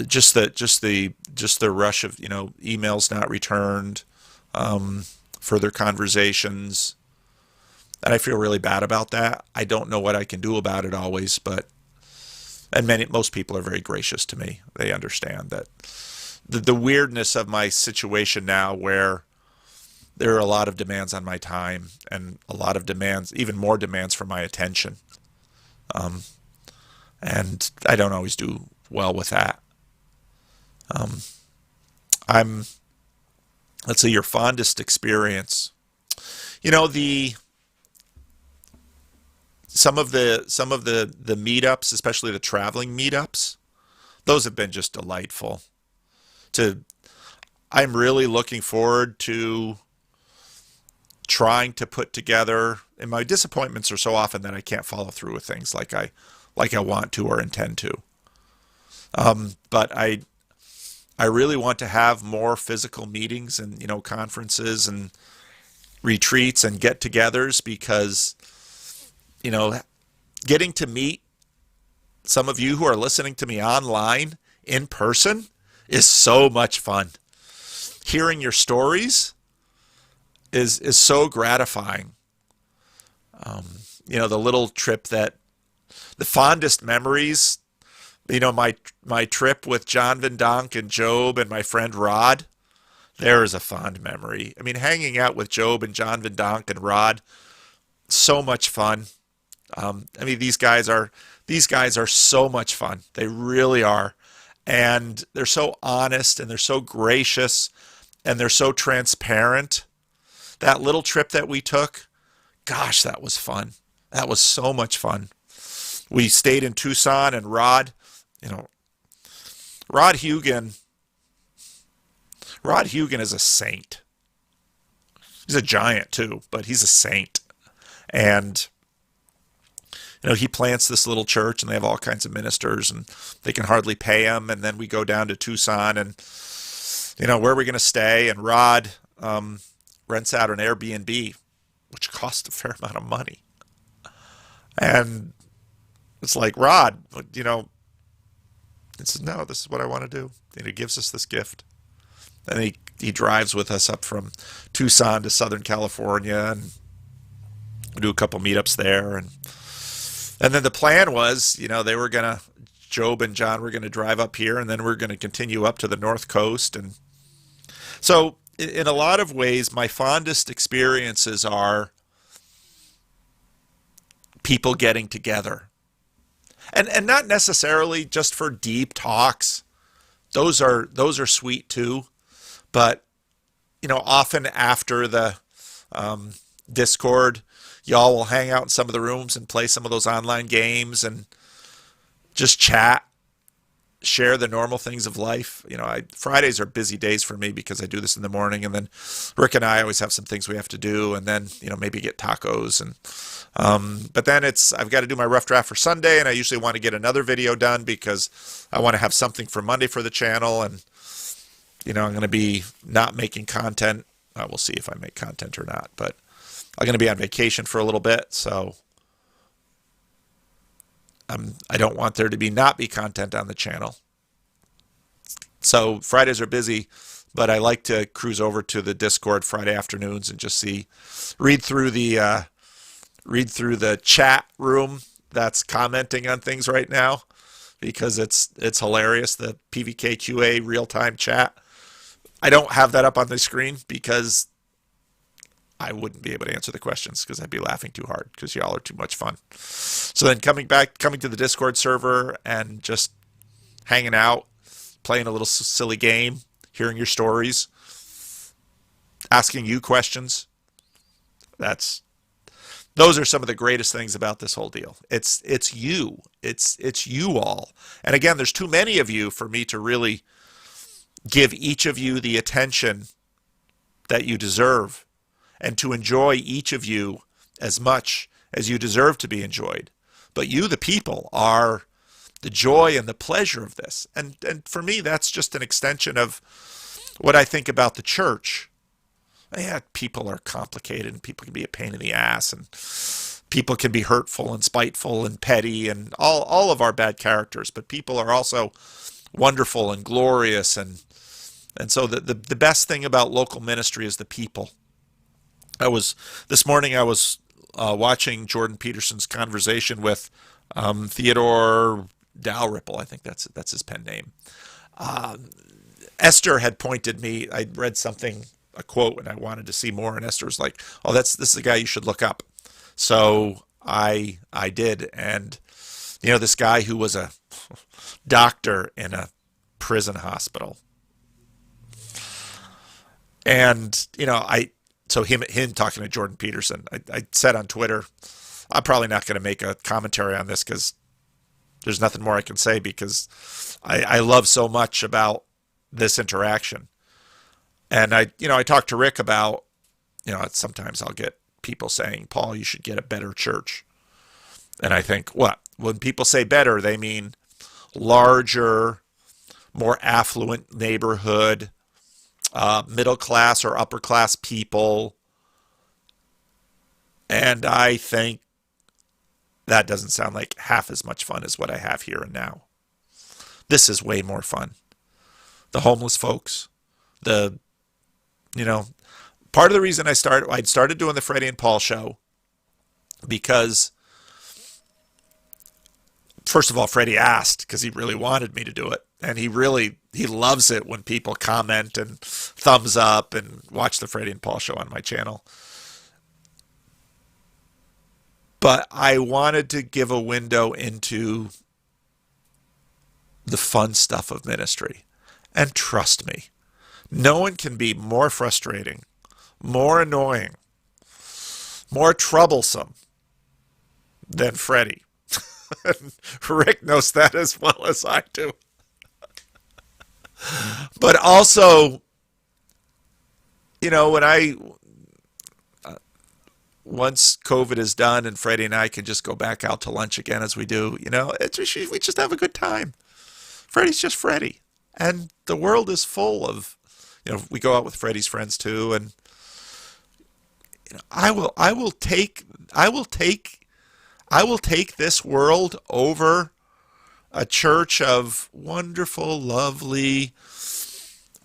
Just the rush of emails not returned, further conversations, and I feel really bad about that. I don't know what I can do about it always, but most people are very gracious to me. They understand that the weirdness of my situation now, where there are a lot of demands on my time and a lot of demands, even more demands for my attention, and I don't always do well with that. I'm Let's say your fondest experience. You know, the some of the meetups, especially the traveling meetups, those have been just delightful. To I'm really looking forward to trying to put together, and my disappointments are so often that I can't follow through with things like I want to or intend to. But I really want to have more physical meetings and conferences and retreats and get-togethers, because you know getting to meet some of you who are listening to me online in person is so much fun. Hearing your stories is so gratifying. The little trip the fondest memories, my trip with John Van Donk and Job and my friend Rod, there is a fond memory. I mean, hanging out with Job and John Van Donk and Rod, so much fun. These guys are so much fun. They really are. And they're so honest and they're so gracious and they're so transparent. That little trip that we took, gosh, that was fun. That was so much fun. We stayed in Tucson, and Rod, you know, Rod Hugan, Rod Hugan is a saint. He's a giant too, but he's a saint. And he plants this little church, and they have all kinds of ministers, and they can hardly pay him. And then we go down to Tucson, and where are we going to stay? And Rod rents out an Airbnb, which costs a fair amount of money. And it's like, Rod, he says, no, this is what I want to do. And he gives us this gift. And he drives with us up from Tucson to Southern California, and we do a couple meetups there. And then the plan was, Job and John were going to drive up here, and then we're going to continue up to the North Coast. And so in a lot of ways, my fondest experiences are people getting together. And not necessarily just for deep talks. Those are sweet too. But, often after the Discord, y'all will hang out in some of the rooms and play some of those online games and just chat, share the normal things of life. Fridays are busy days for me because I do this in the morning, and then Rick and I always have some things we have to do, and then maybe get tacos, and but then I've got to do my rough draft for Sunday, and I usually want to get another video done because I want to have something for Monday for the channel, and I'm going to be not making content. We'll see if I make content or not, but I'm going to be on vacation for a little bit, so I don't want there to not be content on the channel. So Fridays are busy, but I like to cruise over to the Discord Friday afternoons and just read through the chat room that's commenting on things right now, because it's hilarious. The PVKQA real-time chat. I don't have that up on the screen because I wouldn't be able to answer the questions because I'd be laughing too hard because y'all are too much fun. So then coming to the Discord server and just hanging out, playing a little silly game, hearing your stories. asking you questions. Those are some of the greatest things about this whole deal. It's you. It's you all. And again, there's too many of you for me to really give each of you the attention that you deserve and to enjoy each of you as much as you deserve to be enjoyed. But you, the people, are the joy and the pleasure of this. And for me, that's just an extension of what I think about the church. Yeah, people are complicated and people can be a pain in the ass and people can be hurtful and spiteful and petty and all of our bad characters. But people are also wonderful and glorious. And so the best thing about local ministry is the people. This morning I was watching Jordan Peterson's conversation with Theodore Dalrymple. I think that's his pen name. Esther had pointed me. I read a quote, and I wanted to see more. And Esther was like, "Oh, this is a guy you should look up." So I did, and this guy who was a doctor in a prison hospital, and so him talking to Jordan Peterson. I said on Twitter, I'm probably not going to make a commentary on this because there's nothing more I can say because I love so much about this interaction. And I talked to Rick about, sometimes I'll get people saying, Paul, you should get a better church. And I think, when people say better, they mean larger, more affluent neighborhood, middle class or upper class people. And I think that doesn't sound like half as much fun as what I have here and now. This is way more fun. The homeless folks, part of the reason I started doing the Freddie and Paul show because, first of all, Freddie asked because he really wanted me to do it. And he loves it when people comment and thumbs up and watch the Freddie and Paul show on my channel. But I wanted to give a window into the fun stuff of ministry. And trust me, no one can be more frustrating, more annoying, more troublesome than Freddie. Rick knows that as well as I do. But also, once COVID is done and Freddie and I can just go back out to lunch again as we do, we just have a good time. Freddie's just Freddie. And the world is full of, we go out with Freddie's friends too. And, I will take this world over a church of wonderful, lovely,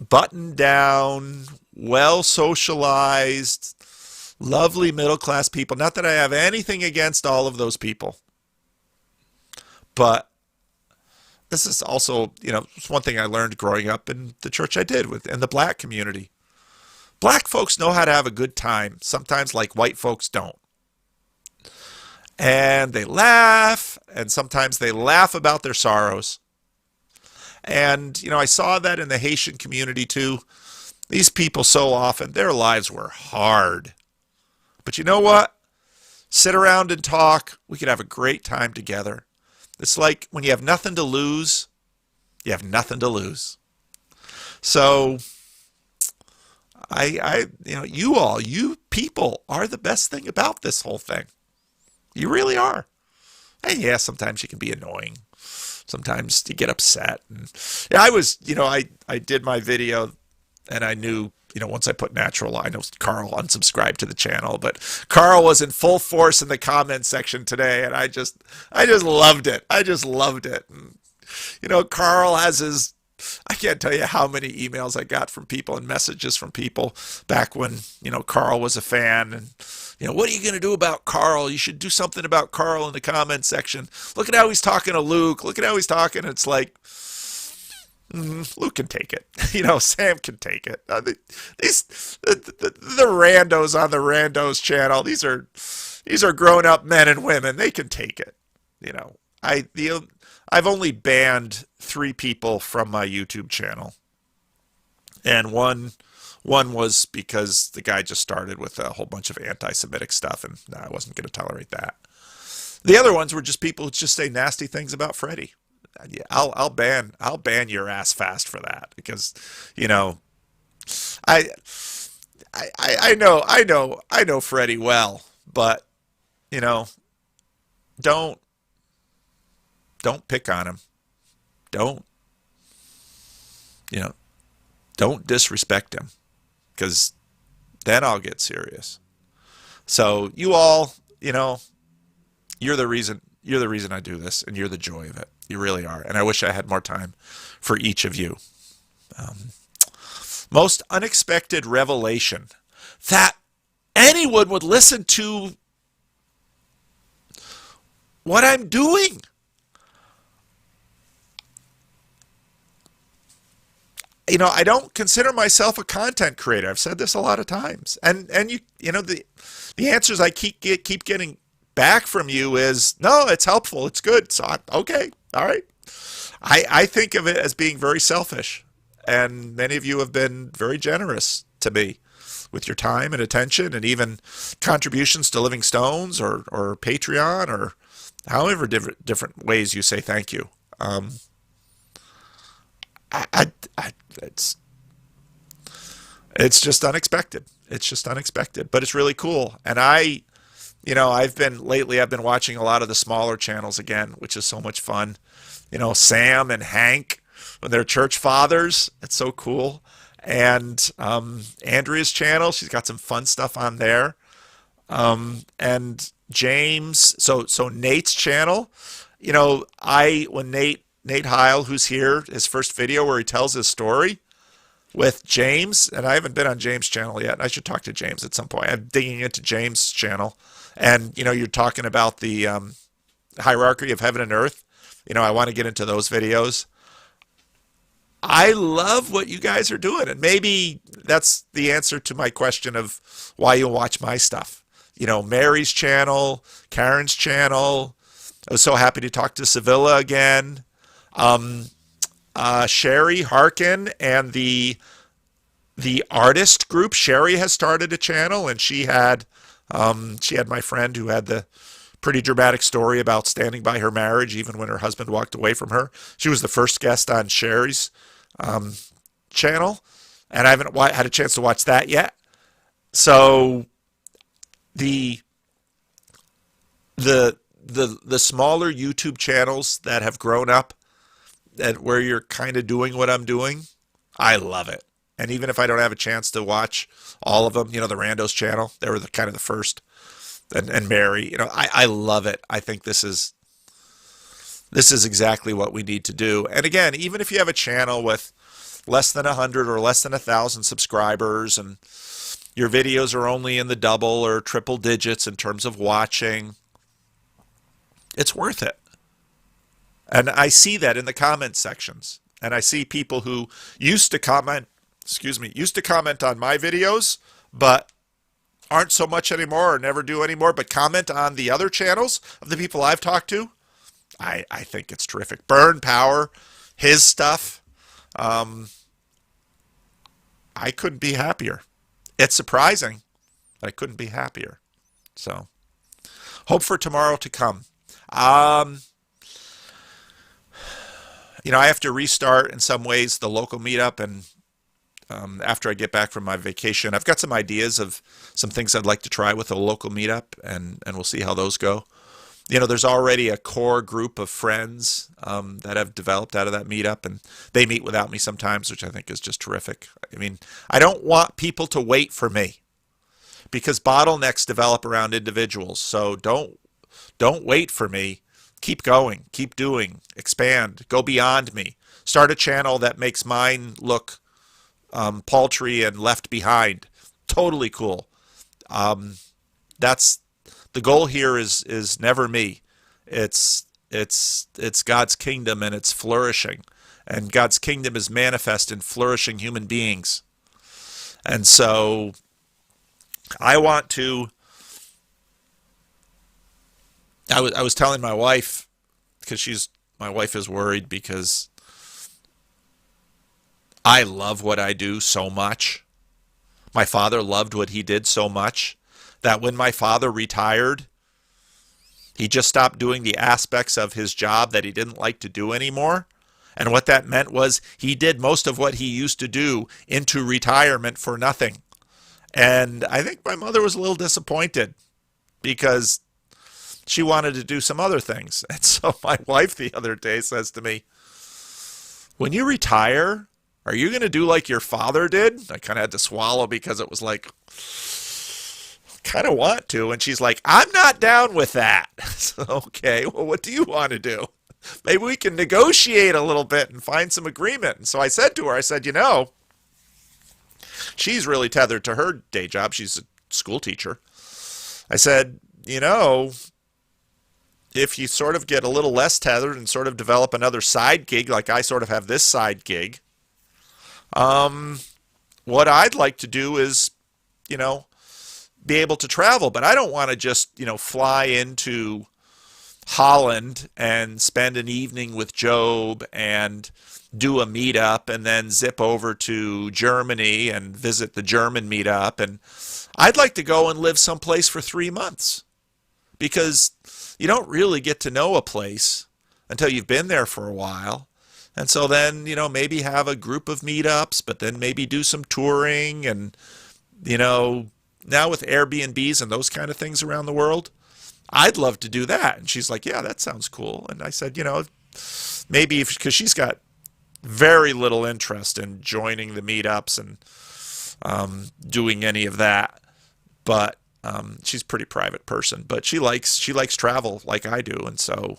buttoned down, well socialized, lovely middle class people. Not that I have anything against all of those people, but this is also, it's one thing I learned growing up in the church I did in the black community. Black folks know how to have a good time, sometimes like white folks don't. And they laugh, and sometimes they laugh about their sorrows. And, I saw that in the Haitian community too. These people so often, their lives were hard. But you know what? Sit around and talk. We could have a great time together. It's like when you have nothing to lose, you have nothing to lose. So, you people are the best thing about this whole thing. You really are. And yeah, sometimes you can be annoying. Sometimes you get upset. And I did my video and I knew, once I put natural, I know Carl unsubscribed to the channel, but Carl was in full force in the comment section today. And I just loved it. I just loved it. And, Carl has I can't tell you how many emails I got from people and messages from people back when, Carl was a fan. And, what are you going to do about Carl? You should do something about Carl in the comment section. Look at how he's talking to Luke. Look at how he's talking. It's like, Luke can take it. Sam can take it. The randos on the randos channel, these are grown-up men and women. They can take it. I've only banned 3 people from my YouTube channel. And one One was because the guy just started with a whole bunch of anti-Semitic stuff, and I wasn't going to tolerate that. The other ones were just people who just say nasty things about Freddie. Yeah, I'll ban your ass fast for that because, you know, I I know Freddie well, but you know, don't don't pick on him. Don't you know? Don't disrespect him because then I'll get serious. So you all, you know, you're the reason I do this, and you're the joy of it. You really are. And I wish I had more time for each of you. Um, Most unexpected revelation that anyone would listen to what I'm doing. You know, I don't consider myself a content creator. I've said this a lot of times, and you know the answers I keep getting back from you is no, it's helpful, it's good. So okay, all right. I think of it as being very selfish, and many of you have been very generous to me with your time and attention, and even contributions to Living Stones or Patreon or however different ways you say thank you. I it's just unexpected. It's just unexpected, but it's really cool. And you know, I've been watching a lot of the smaller channels again, which is so much fun. You know, Sam and Hank, when they're church fathers, it's so cool. And Andrea's channel, she's got some fun stuff on there. And James, so Nate's channel, you know, when Nate Heil, who's here, his first video where he tells his story with James, and I haven't been on James' channel yet. I should talk to James at some point. I'm digging into James' channel, and you know, you're talking about the hierarchy of heaven and earth. You know, I want to get into those videos. I love what you guys are doing, and maybe that's the answer to my question of why you watch my stuff. You know, Mary's channel, Karen's channel. I was so happy to talk to Sevilla again. Sherry Harkin and the artist group. Sherry has started a channel, and she had my friend who had the pretty dramatic story about standing by her marriage even when her husband walked away from her. She was the first guest on Sherry's channel, and I haven't had a chance to watch that yet. So the smaller YouTube channels that have grown up and where you're kind of doing what I'm doing, I love it. And even if I don't have a chance to watch all of them, you know, the Rando's channel, they were the kind of the first, and Mary, you know, I love it. I think this is exactly what we need to do. And again, even if you have a channel with less than 100 or less than 1,000 subscribers, and your videos are only in the double or triple digits in terms of watching, it's worth it. And I see that in the comment sections. And I see people who used to comment on my videos, but aren't so much anymore or never do anymore, but comment on the other channels of the people I've talked to. I think it's terrific. Burn Power, his stuff. I couldn't be happier. It's surprising, but I couldn't be happier. So, hope for tomorrow to come. You know, I have to restart in some ways the local meetup, and after I get back from my vacation, I've got some ideas of some things I'd like to try with a local meetup, and we'll see how those go. You know, there's already a core group of friends that have developed out of that meetup, and they meet without me sometimes, which I think is just terrific. I mean, I don't want people to wait for me because bottlenecks develop around individuals. So don't wait for me. Keep going, keep doing, expand, go beyond me. Start a channel that makes mine look paltry and left behind. Totally cool. That's the goal here is never me. It's God's kingdom, and it's flourishing. And God's kingdom is manifest in flourishing human beings. And so I want to I was telling my wife, because my wife is worried because I love what I do so much, My father loved what he did so much that when my father retired, he just stopped doing the aspects of his job that he didn't like to do anymore. And what that meant was he did most of what he used to do into retirement for nothing. And I think my mother was a little disappointed because she wanted to do some other things. And so my wife the other day says to me, when you retire, are you going to do like your father did? I kind of had to swallow because it was like, kind of want to. And she's like, I'm not down with that. So, okay, well, what do you want to do? Maybe we can negotiate a little bit and find some agreement. And so I said to her, I said, she's really tethered to her day job. She's a school teacher. I said, if you sort of get a little less tethered and sort of develop another side gig, like I sort of have this side gig, what I'd like to do is, be able to travel, but I don't want to just, fly into Holland and spend an evening with Job and do a meetup and then zip over to Germany and visit the German meetup. And I'd like to go and live someplace for 3 months because you don't really get to know a place until you've been there for a while. And so then, maybe have a group of meetups, but then maybe do some touring and, now with Airbnbs and those kind of things around the world, I'd love to do that. And she's like, yeah, that sounds cool. And I said, maybe because she's got very little interest in joining the meetups and doing any of that. But she's a pretty private person. But she likes travel like I do. And so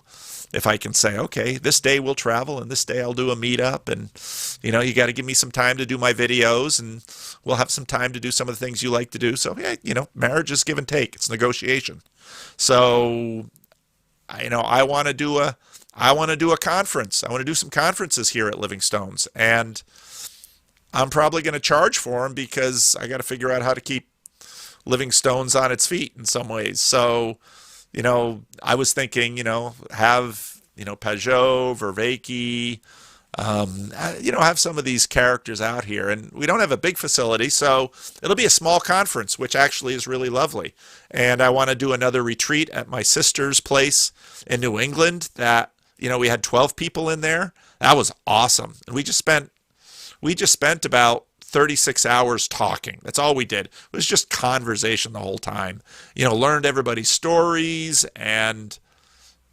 if I can say, okay, this day we'll travel and this day I'll do a meetup and, you got to give me some time to do my videos and we'll have some time to do some of the things you like to do. So, yeah, marriage is give and take. It's negotiation. So, I want to do a conference. I want to do some conferences here at Living Stones, and I'm probably going to charge for them because I got to figure out how to keep Living Stones on its feet in some ways. So, I was thinking, have, Peugeot, Vervaeke, have some of these characters out here. And we don't have a big facility, so it'll be a small conference, which actually is really lovely. And I want to do another retreat at my sister's place in New England that, we had 12 people in there. That was awesome. And we just spent about 36 hours talking. That's all we did. It was just conversation the whole time. Learned everybody's stories, and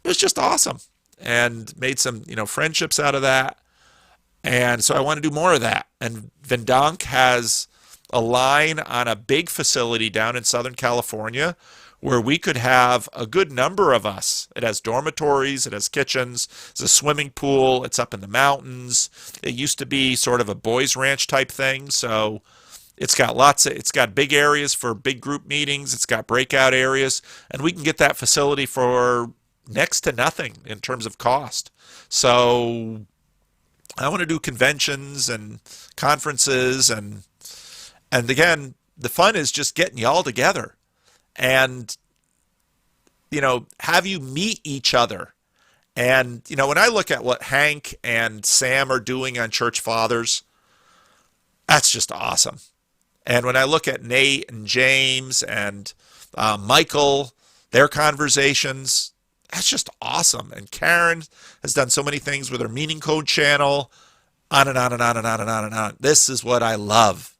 it was just awesome. And made some, friendships out of that. And so I want to do more of that. And Vendonk has a line on a big facility down in Southern California where we could have a good number of us. It has dormitories, it has kitchens, it's a swimming pool, it's up in the mountains. It used to be sort of a boys ranch type thing, so it's got big areas for big group meetings, it's got breakout areas, and we can get that facility for next to nothing in terms of cost. So I want to do conventions and conferences, and again, the fun is just getting y'all together and have you meet each other. And when I look at what Hank and Sam are doing on Church Fathers, that's just awesome. And when I look at Nate and James and Michael, their conversations, that's just awesome. And Karen has done so many things with her Meaning Code channel, on and on and on and on and on and on. This is what I love,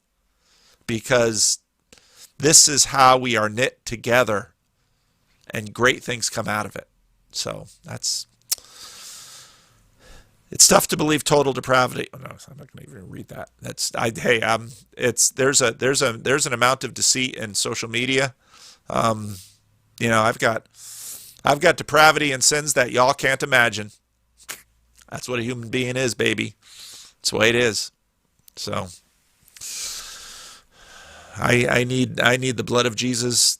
because this is how we are knit together and great things come out of it. So it's tough to believe total depravity. Oh, no, I'm not going to even read that. There's an amount of deceit in social media. I've got depravity and sins that y'all can't imagine. That's what a human being is, baby. That's the way it is. So I need the blood of Jesus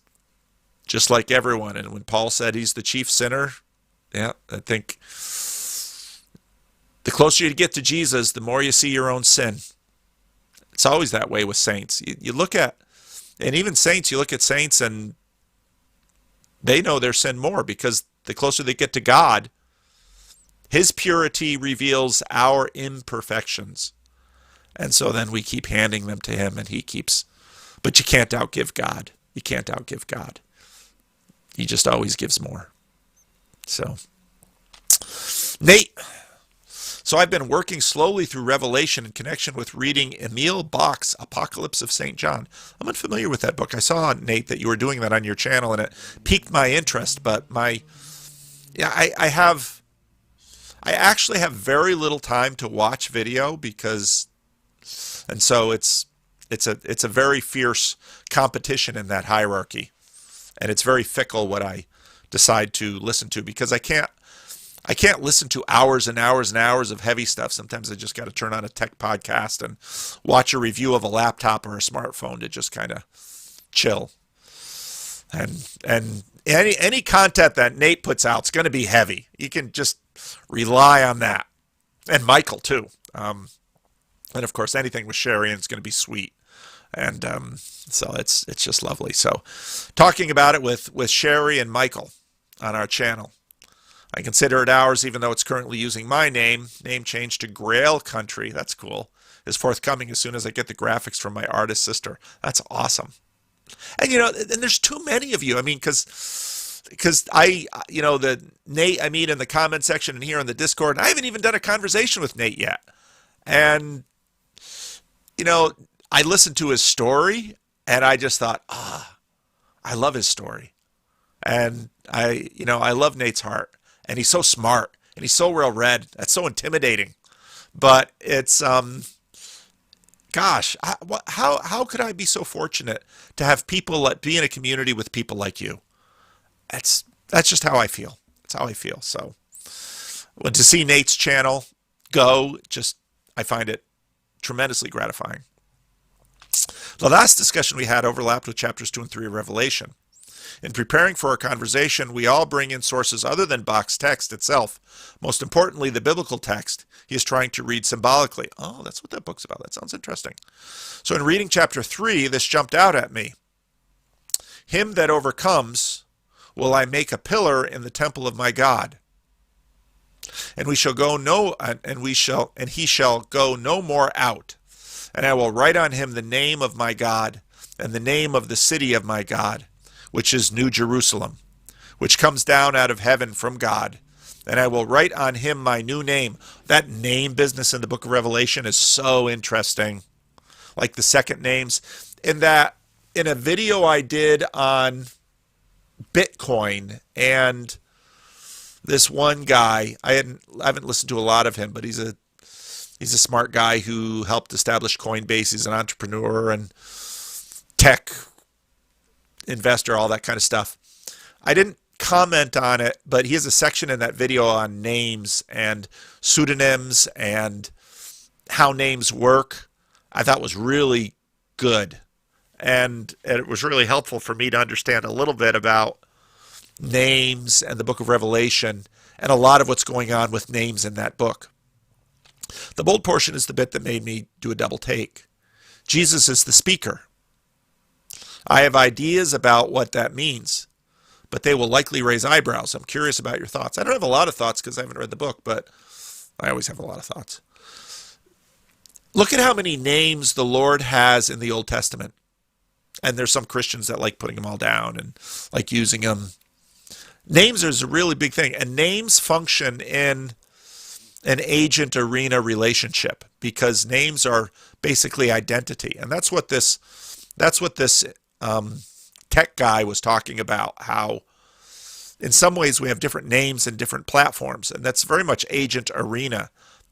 just like everyone. And when Paul said he's the chief sinner, yeah, I think the closer you get to Jesus, the more you see your own sin. It's always that way with saints. You look at, and even saints, you look at saints and they know their sin more, because the closer they get to God, his purity reveals our imperfections. And so then we keep handing them to him, and he keeps. But you can't outgive God. You can't outgive God. He just always gives more. So, Nate. So I've been working slowly through Revelation in connection with reading Emil Bach's Apocalypse of St. John. I'm unfamiliar with that book. I saw, Nate, that you were doing that on your channel, and it piqued my interest. But I actually have very little time to watch video and so it's a very fierce competition in that hierarchy, and it's very fickle what I decide to listen to, because I can't listen to hours and hours and hours of heavy stuff. Sometimes I just got to turn on a tech podcast and watch a review of a laptop or a smartphone to just kind of chill. And any content that Nate puts out is going to be heavy. You can just rely on that. And Michael too. And of course, anything with Sherry is going to be sweet. And so it's just lovely. So talking about it with Sherry and Michael on our channel. I consider it ours, even though it's currently using my name. Name change to Grail Country. That's cool. Is forthcoming as soon as I get the graphics from my artist sister. That's awesome. And and there's too many of you. I mean, because the Nate I meet in the comment section and here in the Discord, and I haven't even done a conversation with Nate yet. And I listened to his story, and I just thought, I love his story, and I love Nate's heart. And he's so smart, and he's so well-read. That's so intimidating. But it's, gosh, how could I be so fortunate to have people be in a community with people like you? That's just how I feel. That's how I feel. So, to see Nate's channel go, I find it tremendously gratifying. The last discussion we had overlapped with chapters 2 and 3 of Revelation. In preparing for our conversation, we all bring in sources other than Bach's text itself. Most importantly, the biblical text he is trying to read symbolically. Oh, that's what that book's about. That sounds interesting. So in reading chapter 3, this jumped out at me. Him that overcomes will I make a pillar in the temple of my God. And he shall go no more out. And I will write on him the name of my God and the name of the city of my God, which is New Jerusalem, which comes down out of heaven from God. And I will write on him my new name. That name business in the book of Revelation is so interesting. Like the second names. In a video I did on Bitcoin, and this one guy, I haven't listened to a lot of him, but he's a smart guy who helped establish Coinbase. He's an entrepreneur and tech investor, all that kind of stuff. I didn't comment on it, but he has a section in that video on names and pseudonyms and how names work. I thought was really good. And it was really helpful for me to understand a little bit about names and the book of Revelation and a lot of what's going on with names in that book. The bold portion is the bit that made me do a double take. Jesus is the speaker. I have ideas about what that means, but they will likely raise eyebrows. I'm curious about your thoughts. I don't have a lot of thoughts because I haven't read the book, but I always have a lot of thoughts. Look at how many names the Lord has in the Old Testament. And there's some Christians that like putting them all down and like using them. Names is a really big thing, and names function in an agent arena relationship because names are basically identity. And that's what this tech guy was talking about, how in some ways we have different names and different platforms, and that's very much agent arena.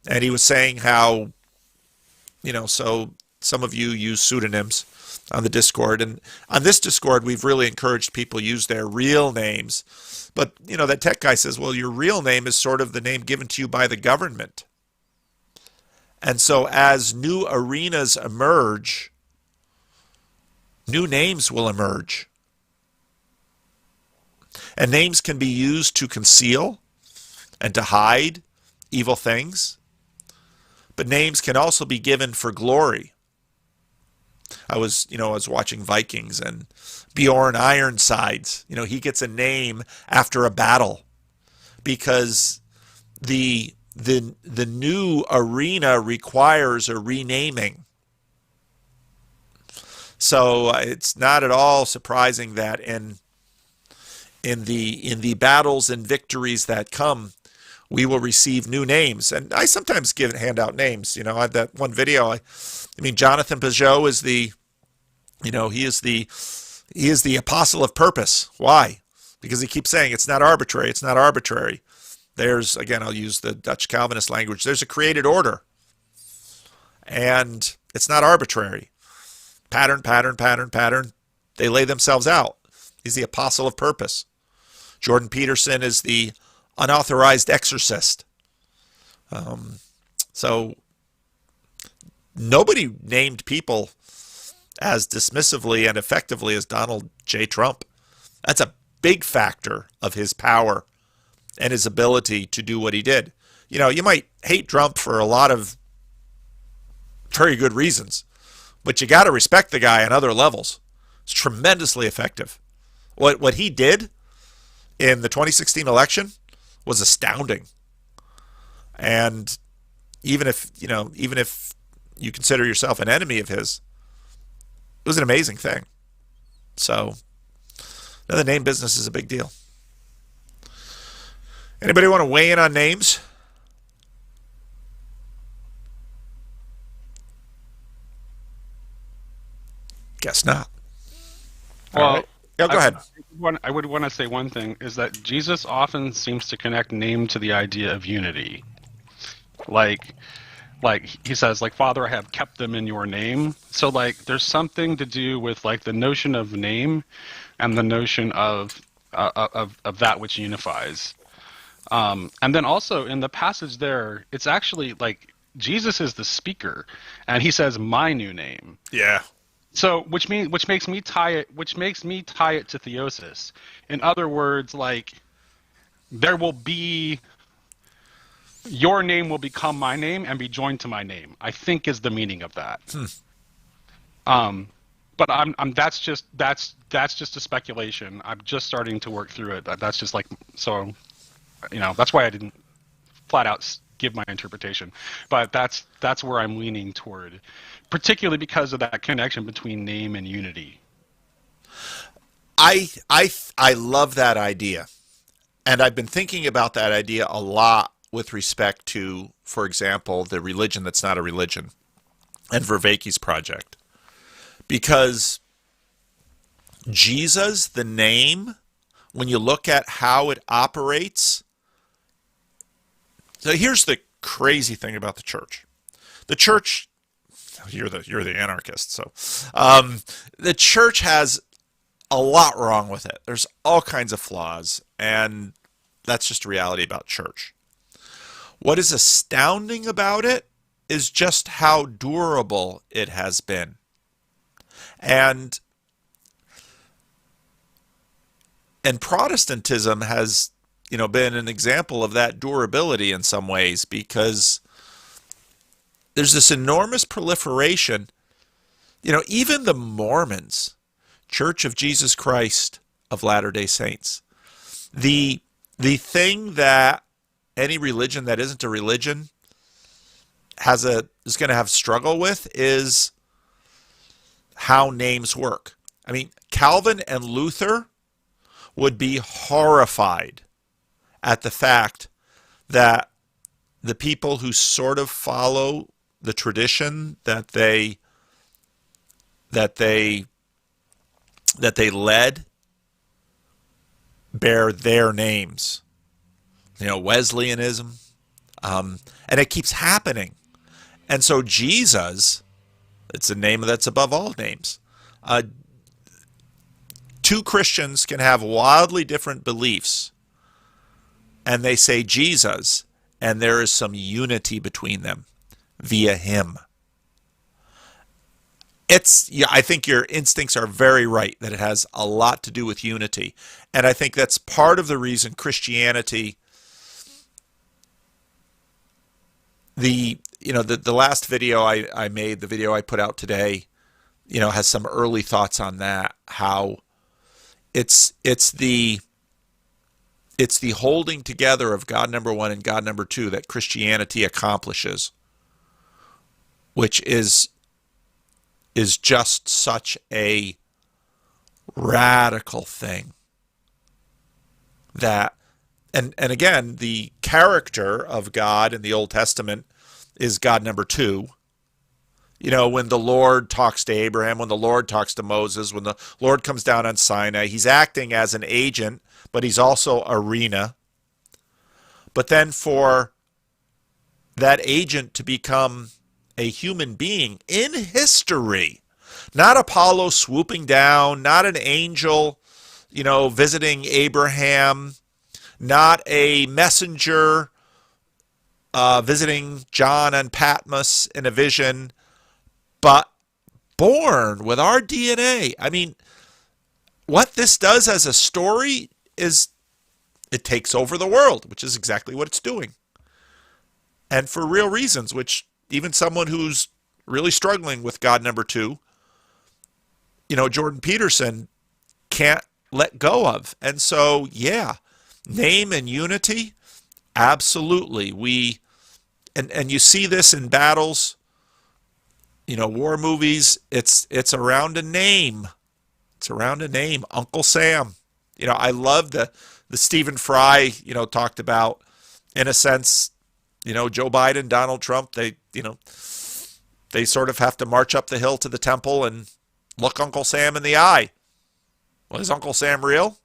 And he was saying how, so some of you use pseudonyms on the Discord, and on this Discord we've really encouraged people use their real names. But that tech guy says, well, your real name is sort of the name given to you by the government. And so as new arenas emerge, new names will emerge. And names can be used to conceal and to hide evil things. But names can also be given for glory. I was watching Vikings, and Bjorn Ironsides, he gets a name after a battle because the new arena requires a renaming. So it's not at all surprising that in the battles and victories that come, we will receive new names. And I sometimes hand out names. I had that one video. I mean, Jonathan Peugeot is he is the apostle of purpose. Why? Because he keeps saying it's not arbitrary. It's not arbitrary. There's, again, I'll use the Dutch Calvinist language. There's a created order, and it's not arbitrary. Pattern, pattern, pattern, pattern. They lay themselves out. He's the apostle of purpose. Jordan Peterson is the unauthorized exorcist. So nobody named people as dismissively and effectively as Donald J. Trump. That's a big factor of his power and his ability to do what he did. You might hate Trump for a lot of very good reasons, but you got to respect the guy on other levels. It's tremendously effective. What he did in the 2016 election was astounding. And even if you consider yourself an enemy of his, it was an amazing thing. So, the name business is a big deal. Anybody want to weigh in on names? Guess not. Well, all right. Yeah, go ahead. I would want to say one thing is that Jesus often seems to connect name to the idea of unity. Like he says, Father, I have kept them in your name. So there's something to do with the notion of name and the notion of that which unifies. And then also in the passage there, it's actually Jesus is the speaker, and he says my new name. Yeah. So which makes me tie it to theosis. In other words, there will be. Your name will become my name and be joined to my name, I think is the meaning of that. But that's just a speculation. I'm just starting to work through it. That's just so, that's why I didn't flat out give my interpretation. But that's where I'm leaning toward, particularly because of that connection between name and unity. I love that idea, and I've been thinking about that idea a lot with respect to, for example, the religion that's not a religion and Vervaeke's project. Because Jesus, the name, when you look at how it operates, so here's the crazy thing about the church. The church, you're the anarchist, so the church has a lot wrong with it. There's all kinds of flaws, and that's just a reality about church. What is astounding about it is just how durable it has been. And Protestantism has, been an example of that durability in some ways, because there's this enormous proliferation. Even the Mormons, Church of Jesus Christ of Latter-day Saints, the thing that any religion that isn't a religion is going to have struggle with is how names work. I mean, Calvin and Luther would be horrified at the fact that the people who sort of follow the tradition that they led bear their names. Wesleyanism, and it keeps happening. And so Jesus, it's a name that's above all names. Two Christians can have wildly different beliefs, and they say Jesus, and there is some unity between them via him. I think your instincts are very right that it has a lot to do with unity. And I think that's part of the reason Christianity, the last video I made, the video I put out today, has some early thoughts on that, how it's the holding together of God number one and God number two that Christianity accomplishes, which is is just such a radical thing that, and again, the character of God in the Old Testament is God number two. You know, when the Lord talks to Abraham, when the Lord talks to Moses, when the Lord comes down on Sinai, he's acting as an agent, but he's also arena. But then for that agent to become a human being in history, not Apollo swooping down, not an angel, visiting Abraham, not a messenger visiting John on Patmos in a vision, but born with our DNA. I mean, what this does as a story is it takes over the world, which is exactly what it's doing. And for real reasons, which even someone who's really struggling with God number two, Jordan Peterson can't let go of. And so, yeah, name and unity, absolutely. And you see this in battles, war movies, it's around a name. It's around a name. Uncle Sam. I love the Stephen Fry, talked about, in a sense, Joe Biden, Donald Trump, they sort of have to march up the hill to the temple and look Uncle Sam in the eye. Well, is Uncle Sam real?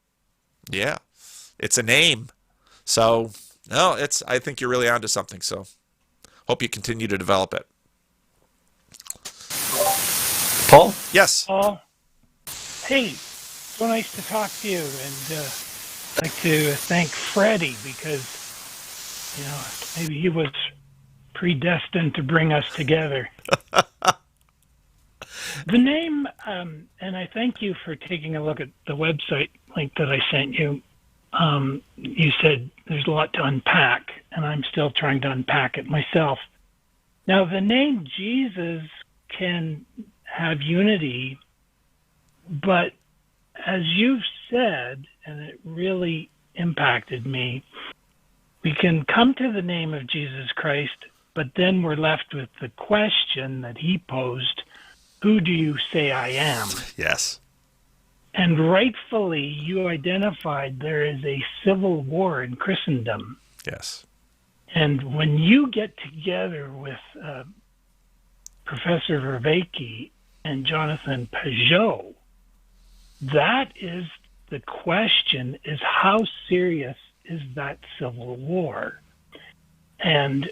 Yeah. It's a name. So, no, I think you're really onto something. So, hope you continue to develop it. Paul? Yes. Paul? Hey, so nice to talk to you. And I'd like to thank Freddie because, maybe he was predestined to bring us together. The name, and I thank you for taking a look at the website link that I sent you. You said there's a lot to unpack, and I'm still trying to unpack it myself. Now, the name Jesus can have unity, but as you've said, and it really impacted me, we can come to the name of Jesus Christ, but then we're left with the question that he posed, who do you say I am? Yes. And rightfully, you identified there is a civil war in Christendom. Yes. And when you get together with Professor Vervaeke and Jonathan Pajot, that is the question, is how serious is that civil war? And,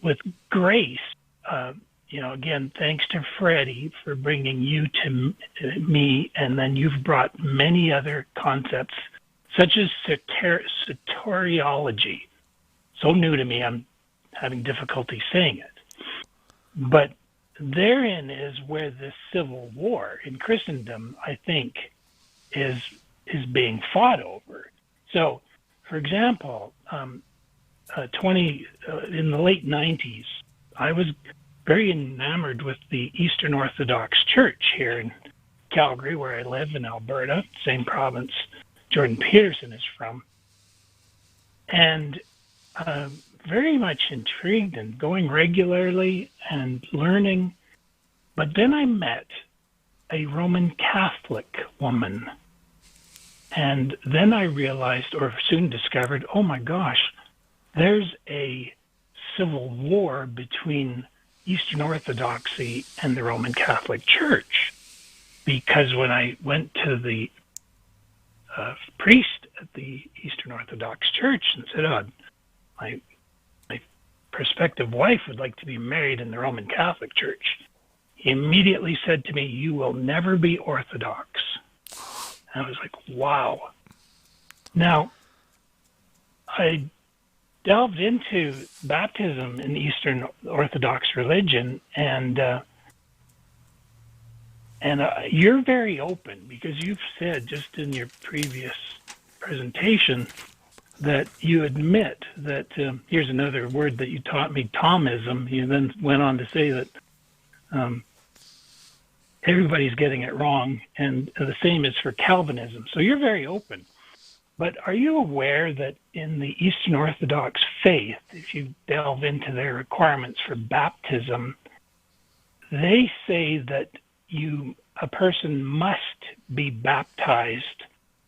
with grace, again, thanks to Freddie for bringing you to me, and then you've brought many other concepts, such as soteriology. So new to me, I'm having difficulty saying it. But therein is where the civil war in Christendom, I think, is being fought over. So, for example, in the late 90s, I was very enamored with the Eastern Orthodox Church here in Calgary, where I live in Alberta, same province Jordan Peterson is from. And very much intrigued and going regularly and learning. But then I met a Roman Catholic woman. And then I realized, or soon discovered, oh my gosh, there's a civil war between Eastern Orthodoxy and the Roman Catholic Church. Because when I went to the priest at the Eastern Orthodox Church and said, my prospective wife would like to be married in the Roman Catholic Church, he immediately said to me, you will never be Orthodox. And I was like, wow. Now, I delved into baptism in the Eastern Orthodox religion, and you're very open, because you've said just in your previous presentation that you admit that, here's another word that you taught me, Thomism. You then went on to say that everybody's getting it wrong, and the same is for Calvinism. So you're very open. But are you aware that in the Eastern Orthodox faith, if you delve into their requirements for baptism, they say that a person must be baptized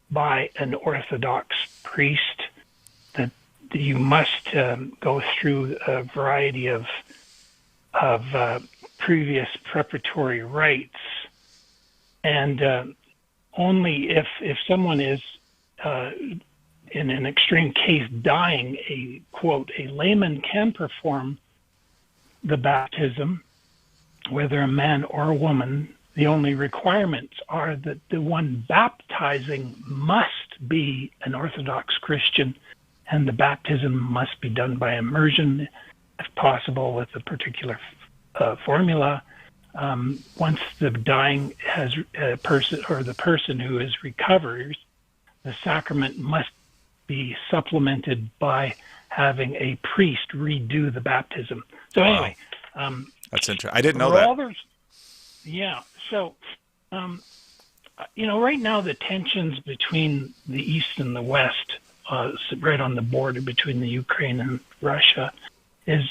by an Orthodox priest, that you must go through a variety of previous preparatory rites, and only if someone is in an extreme case dying, a layman can perform the baptism, whether a man or a woman. The only requirements are that the one baptizing must be an Orthodox Christian, and the baptism must be done by immersion, if possible, with a particular formula. Once the dying has a person, or the person who is recovered, the sacrament must be supplemented by having a priest redo the baptism. So anyway, that's interesting. I didn't know that. Yeah. So, right now the tensions between the East and the West, right on the border between the Ukraine and Russia, is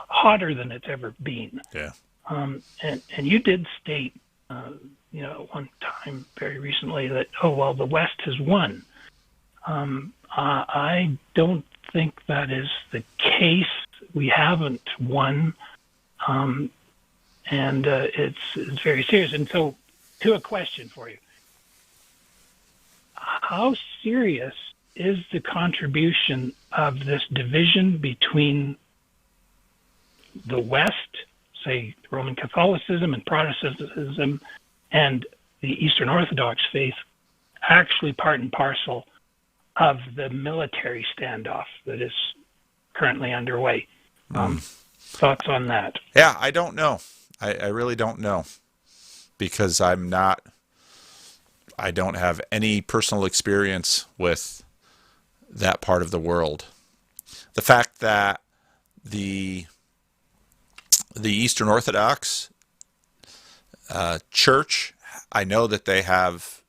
hotter than it's ever been. Yeah. And you did state, one time very recently that, the West has won. I don't think that is the case. We haven't won. And it's very serious. And so, to a question for you. How serious is the contribution of this division between the West, say Roman Catholicism and Protestantism, and the Eastern Orthodox faith, actually part and parcel of the military standoff that is currently underway? Thoughts on that? Yeah, I don't know. I really don't know, because I don't have any personal experience with that part of the world. The fact that the Eastern Orthodox Church, I know that they have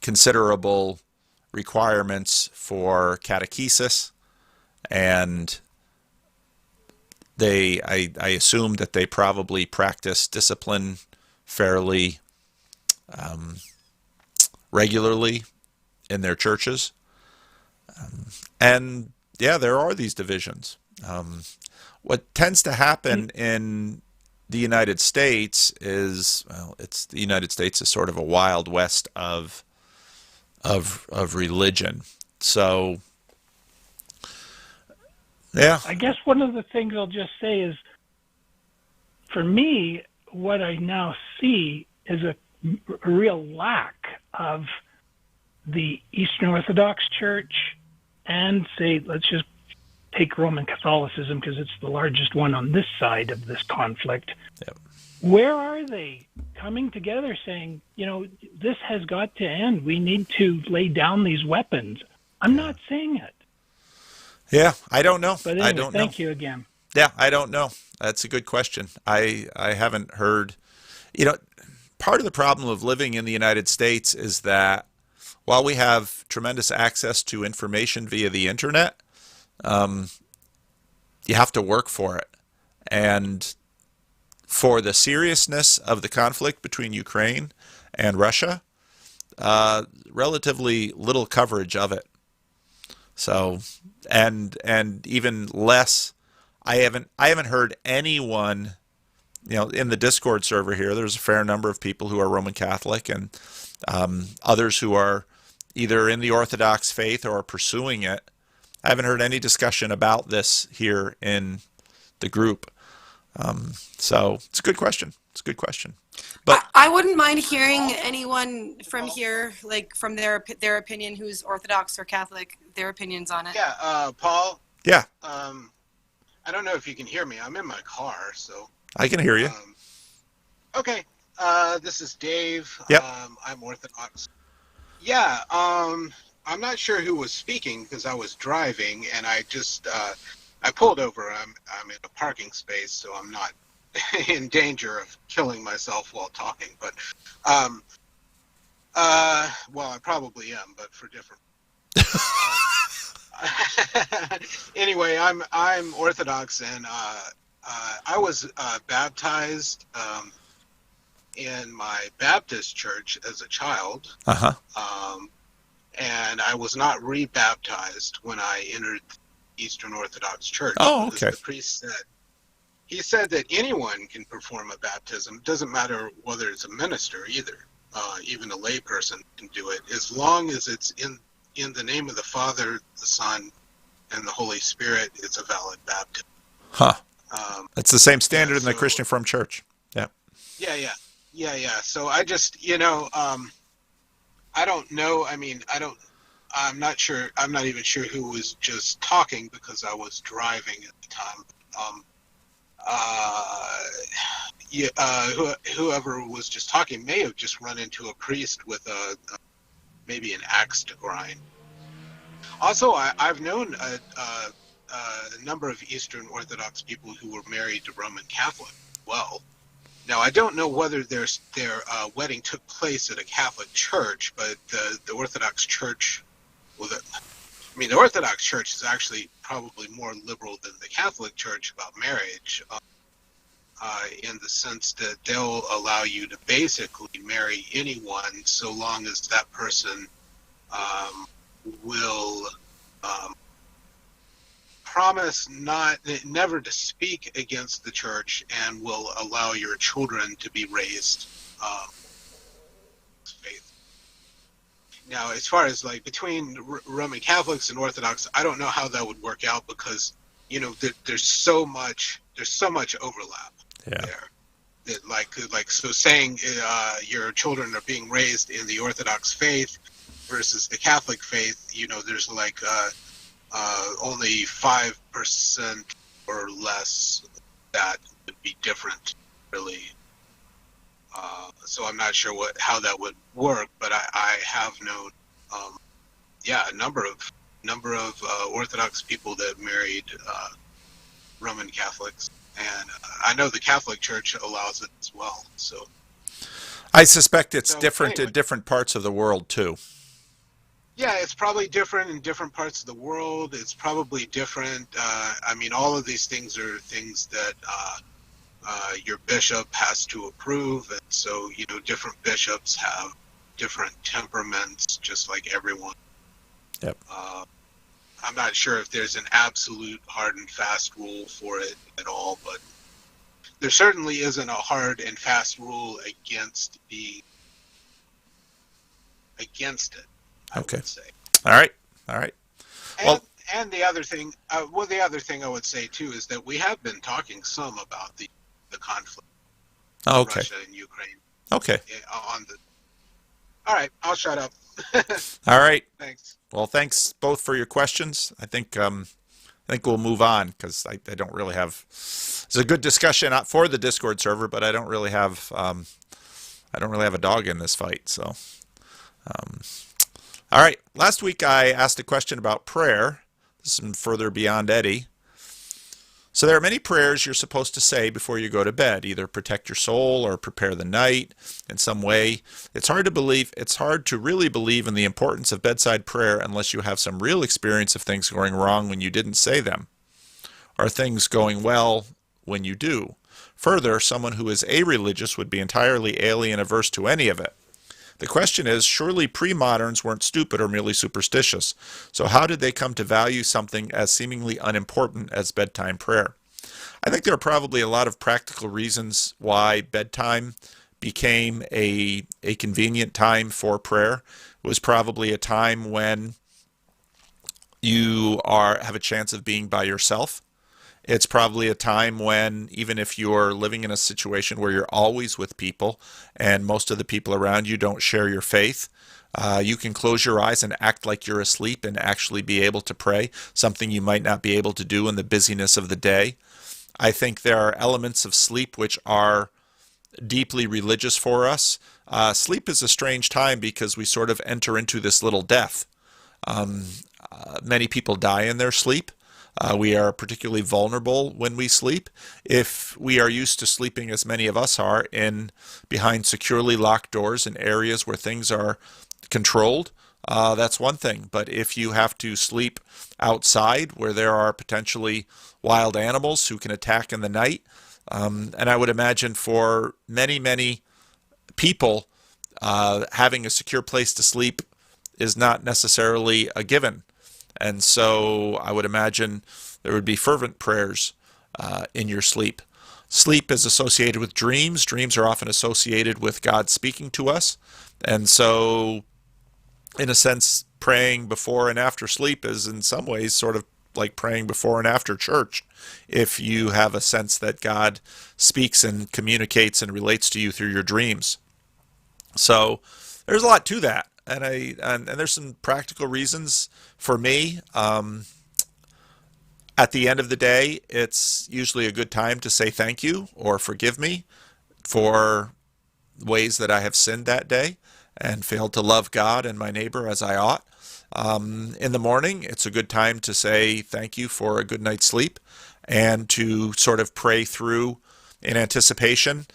considerable requirements for catechesis, and I assume that they probably practice discipline fairly regularly in their churches. And yeah, there are these divisions. What tends to happen in the United States is, the United States is sort of a wild west of religion. So, yeah. I guess one of the things I'll just say is, for me, what I now see is a real lack of the Eastern Orthodox Church and, say, let's just take Roman Catholicism because it's the largest one on this side of this conflict. Yep. Where are they coming together saying, this has got to end. We need to lay down these weapons. I'm not seeing it. Yeah, I don't know. But anyway, I don't know. Thank you again. Yeah, I don't know. That's a good question. I haven't heard. Part of the problem of living in the United States is that while we have tremendous access to information via the internet, you have to work for it. And for the seriousness of the conflict between Ukraine and Russia, relatively little coverage of it. So, and even less, I haven't heard anyone, in the Discord server here, there's a fair number of people who are Roman Catholic and others who are either in the Orthodox faith or are pursuing it. I haven't heard any discussion about this here in the group. So it's a good question. But I wouldn't mind hearing anyone from here, like from their opinion, who's Orthodox or Catholic, their opinions on it. Yeah, Paul. Yeah. I don't know if you can hear me. I'm in my car, so. I can hear you. Okay. This is Dave. Yep. I'm Orthodox. Yeah. I'm not sure who was speaking because I was driving and I just I pulled over. I'm in a parking space, so I'm not in danger of killing myself while talking. But well, I probably am, but for different. Anyway, I'm Orthodox, and I was baptized in my Baptist church as a child, and I was not rebaptized when I entered Eastern Orthodox Church. Oh, because okay. the priest said, he said that anyone can perform a baptism. It doesn't matter whether it's a minister either. Even a lay person can do it, as long as it's in the name of the Father, the Son, and the Holy Spirit. It's a valid baptism. Huh. That's the same standard in the so- Christian Reformed Church. Yeah. Yeah. So I just, I don't know. I mean, I'm not sure. I'm not even sure who was just talking because I was driving at the time. Whoever was just talking may have just run into a priest with maybe an axe to grind. Also, I've known a number of Eastern Orthodox people who were married to Roman Catholic as well. Now, I don't know whether their wedding took place at a Catholic church, but the Orthodox Church, the Orthodox Church is actually probably more liberal than the Catholic Church about marriage, in the sense that they'll allow you to basically marry anyone so long as that person will promise never to speak against the church and will allow your children to be raised faith. Now, as far as like between Roman Catholics and Orthodox, I don't know how that would work out because there's so much overlap there. That like so saying your children are being raised in the Orthodox faith versus the Catholic faith, there's like only 5% or less that would be different, really. So I'm not sure how that would work, but I have known, a number of Orthodox people that married Roman Catholics, and I know the Catholic Church allows it as well. So I suspect it's different anyway. in different parts of the world too. Yeah, it's probably different in different parts of the world. It's probably different. All of these things are things that your bishop has to approve. And so, different bishops have different temperaments, just like everyone. Yep. I'm not sure if there's an absolute hard and fast rule for it at all, but there certainly isn't a hard and fast rule against it. I would say. All right. And the other thing, the other thing I would say too is that we have been talking some about the conflict, Russia and Ukraine. Okay. All right, I'll shut up. All right. Thanks. Well, thanks both for your questions. I think we'll move on because I don't really have. It's a good discussion for the Discord server, but I don't really have a dog in this fight. So. All right. Last week I asked a question about prayer. This is further beyond Eddie. So there are many prayers you're supposed to say before you go to bed, either protect your soul or prepare the night in some way. It's hard to really believe in the importance of bedside prayer unless you have some real experience of things going wrong when you didn't say them, or things going well when you do. Further, someone who is a-religious would be entirely alien averse to any of it. The question is, surely pre-moderns weren't stupid or merely superstitious. So how did they come to value something as seemingly unimportant as bedtime prayer? I think there are probably a lot of practical reasons why bedtime became a convenient time for prayer. It was probably a time when you have a chance of being by yourself. It's probably a time when, even if you're living in a situation where you're always with people and most of the people around you don't share your faith, you can close your eyes and act like you're asleep and actually be able to pray, something you might not be able to do in the busyness of the day. I think there are elements of sleep which are deeply religious for us. Sleep is a strange time because we sort of enter into this little death. Many people die in their sleep. We are particularly vulnerable when we sleep. If we are used to sleeping, as many of us are, behind securely locked doors in areas where things are controlled, that's one thing. But if you have to sleep outside where there are potentially wild animals who can attack in the night, and I would imagine for many, many people, having a secure place to sleep is not necessarily a given. And so I would imagine there would be fervent prayers in your sleep. Sleep is associated with dreams. Dreams are often associated with God speaking to us. And so, in a sense, praying before and after sleep is in some ways sort of like praying before and after church, if you have a sense that God speaks and communicates and relates to you through your dreams. So there's a lot to that. And there's some practical reasons for me. At the end of the day, it's usually a good time to say thank you or forgive me for ways that I have sinned that day and failed to love God and my neighbor as I ought. In the morning, it's a good time to say thank you for a good night's sleep and to sort of pray through in anticipation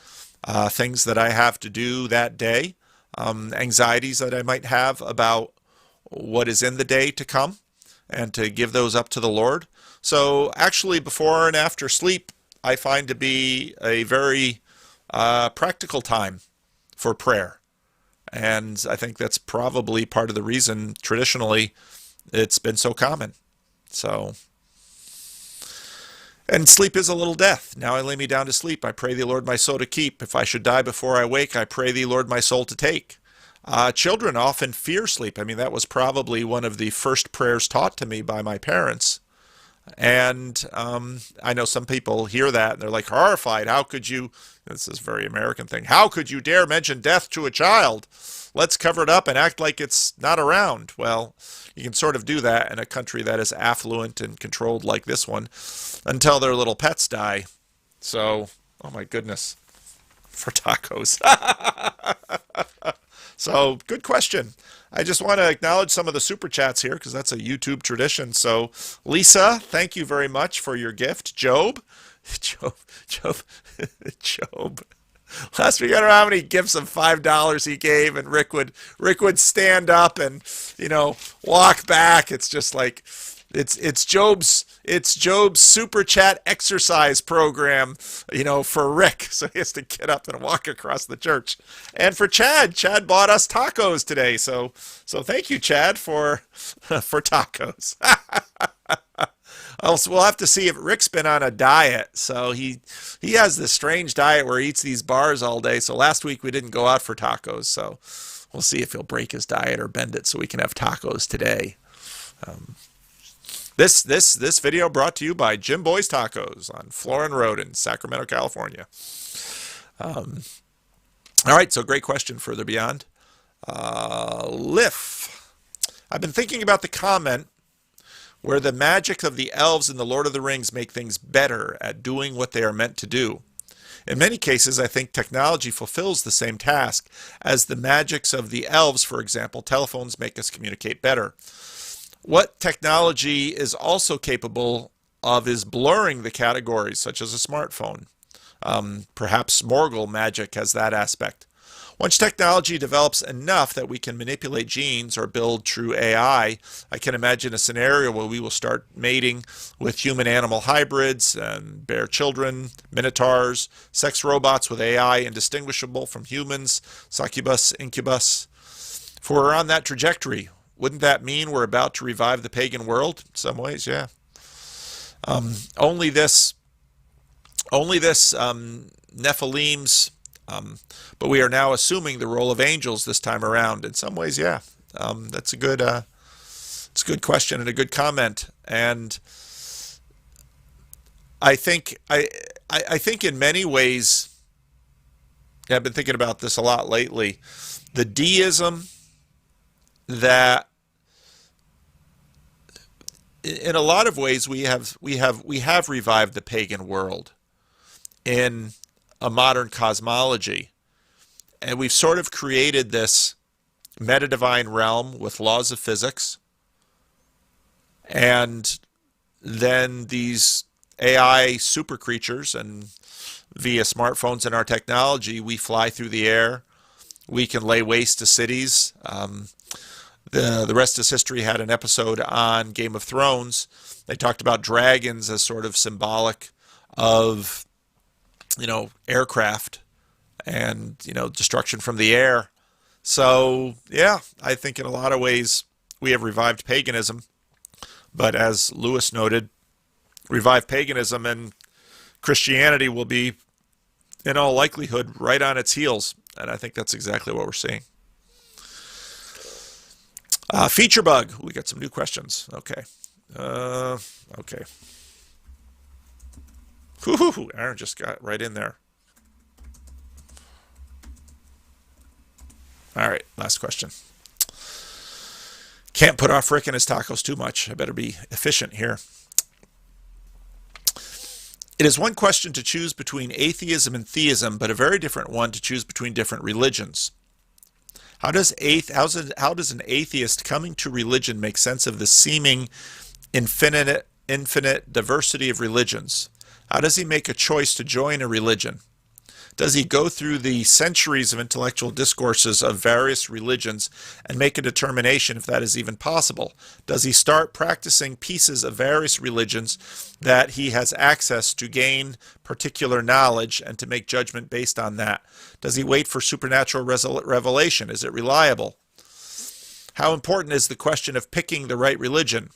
things that I have to do that day, anxieties that I might have about what is in the day to come, and to give those up to the Lord. So actually, before and after sleep, I find to be a very practical time for prayer. And I think that's probably part of the reason traditionally it's been so common. So, and sleep is a little death. Now I lay me down to sleep. I pray thee, Lord, my soul to keep. If I should die before I wake, I pray thee, Lord, my soul to take. Children often fear sleep. I mean, that was probably one of the first prayers taught to me by my parents. And I know some people hear that and they're like horrified. How could you, this is a very American thing, how could you dare mention death to a child? Let's cover it up and act like it's not around. Well, you can sort of do that in a country that is affluent and controlled like this one until their little pets die. So, oh my goodness, for tacos. So, good question. I just want to acknowledge some of the super chats here because that's a YouTube tradition. So, Lisa, thank you very much for your gift. Job. Last week, I don't know how many gifts of $5 he gave, and Rick would stand up and, walk back. It's just like, it's Job's super chat exercise program, for Rick. So he has to get up and walk across the church. And for Chad bought us tacos today. So thank you, Chad, for tacos. Also, we'll have to see if Rick's been on a diet. So he has this strange diet where he eats these bars all day. So last week we didn't go out for tacos. So we'll see if he'll break his diet or bend it so we can have tacos today. This video brought to you by Jim Boy's Tacos on Florin Road in Sacramento, California. All right, so great question further beyond. Liff. I've been thinking about the comment where the magic of the elves in The Lord of the Rings make things better at doing what they are meant to do. In many cases, I think technology fulfills the same task as the magics of the elves. For example, telephones make us communicate better. What technology is also capable of is blurring the categories, such as a smartphone. Perhaps Morgul magic has that aspect. Once technology develops enough that we can manipulate genes or build true AI, I can imagine a scenario where we will start mating with human-animal hybrids and bear children, minotaurs, sex robots with AI indistinguishable from humans, succubus, incubus. If we're on that trajectory, wouldn't that mean we're about to revive the pagan world? In some ways, yeah. Only this Nephilim's, but we are now assuming the role of angels this time around. In some ways, yeah. That's a good question and a good comment. And I think in many ways, I've been thinking about this a lot lately. The deism that in a lot of ways we have revived the pagan world in a modern cosmology, and we've sort of created this meta-divine realm with laws of physics, and then these AI super creatures, and via smartphones and our technology we fly through the air, we can lay waste to cities. The Rest is History had an episode on Game of Thrones. They talked about dragons as sort of symbolic of, aircraft and, destruction from the air. So, yeah, I think in a lot of ways we have revived paganism. But as Lewis noted, revive paganism and Christianity will be, in all likelihood, right on its heels. And I think that's exactly what we're seeing. Feature bug. We got some new questions. Okay. Okay. Whew, Aaron just got right in there. All right, last question. Can't put off Rick and his tacos too much. I better be efficient here. It is one question to choose between atheism and theism, but a very different one to choose between different religions. How does an atheist coming to religion make sense of the seeming infinite diversity of religions? How does he make a choice to join a religion? Does he go through the centuries of intellectual discourses of various religions and make a determination if that is even possible? Does he start practicing pieces of various religions that he has access to gain particular knowledge and to make judgment based on that? Does he wait for supernatural revelation? Is it reliable? How important is the question of picking the right religion?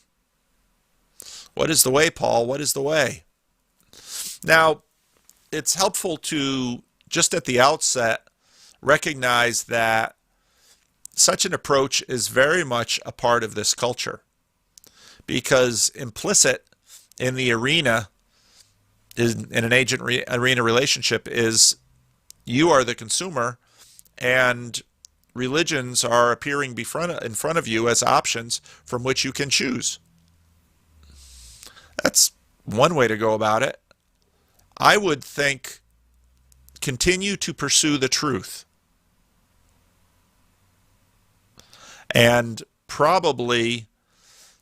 What is the way, Paul? What is the way? Now, it's helpful to, just at the outset, recognize that such an approach is very much a part of this culture, because implicit in the arena, in an agent-arena relationship, is you are the consumer and religions are appearing in front of you as options from which you can choose. That's one way to go about it. I would think continue to pursue the truth. And probably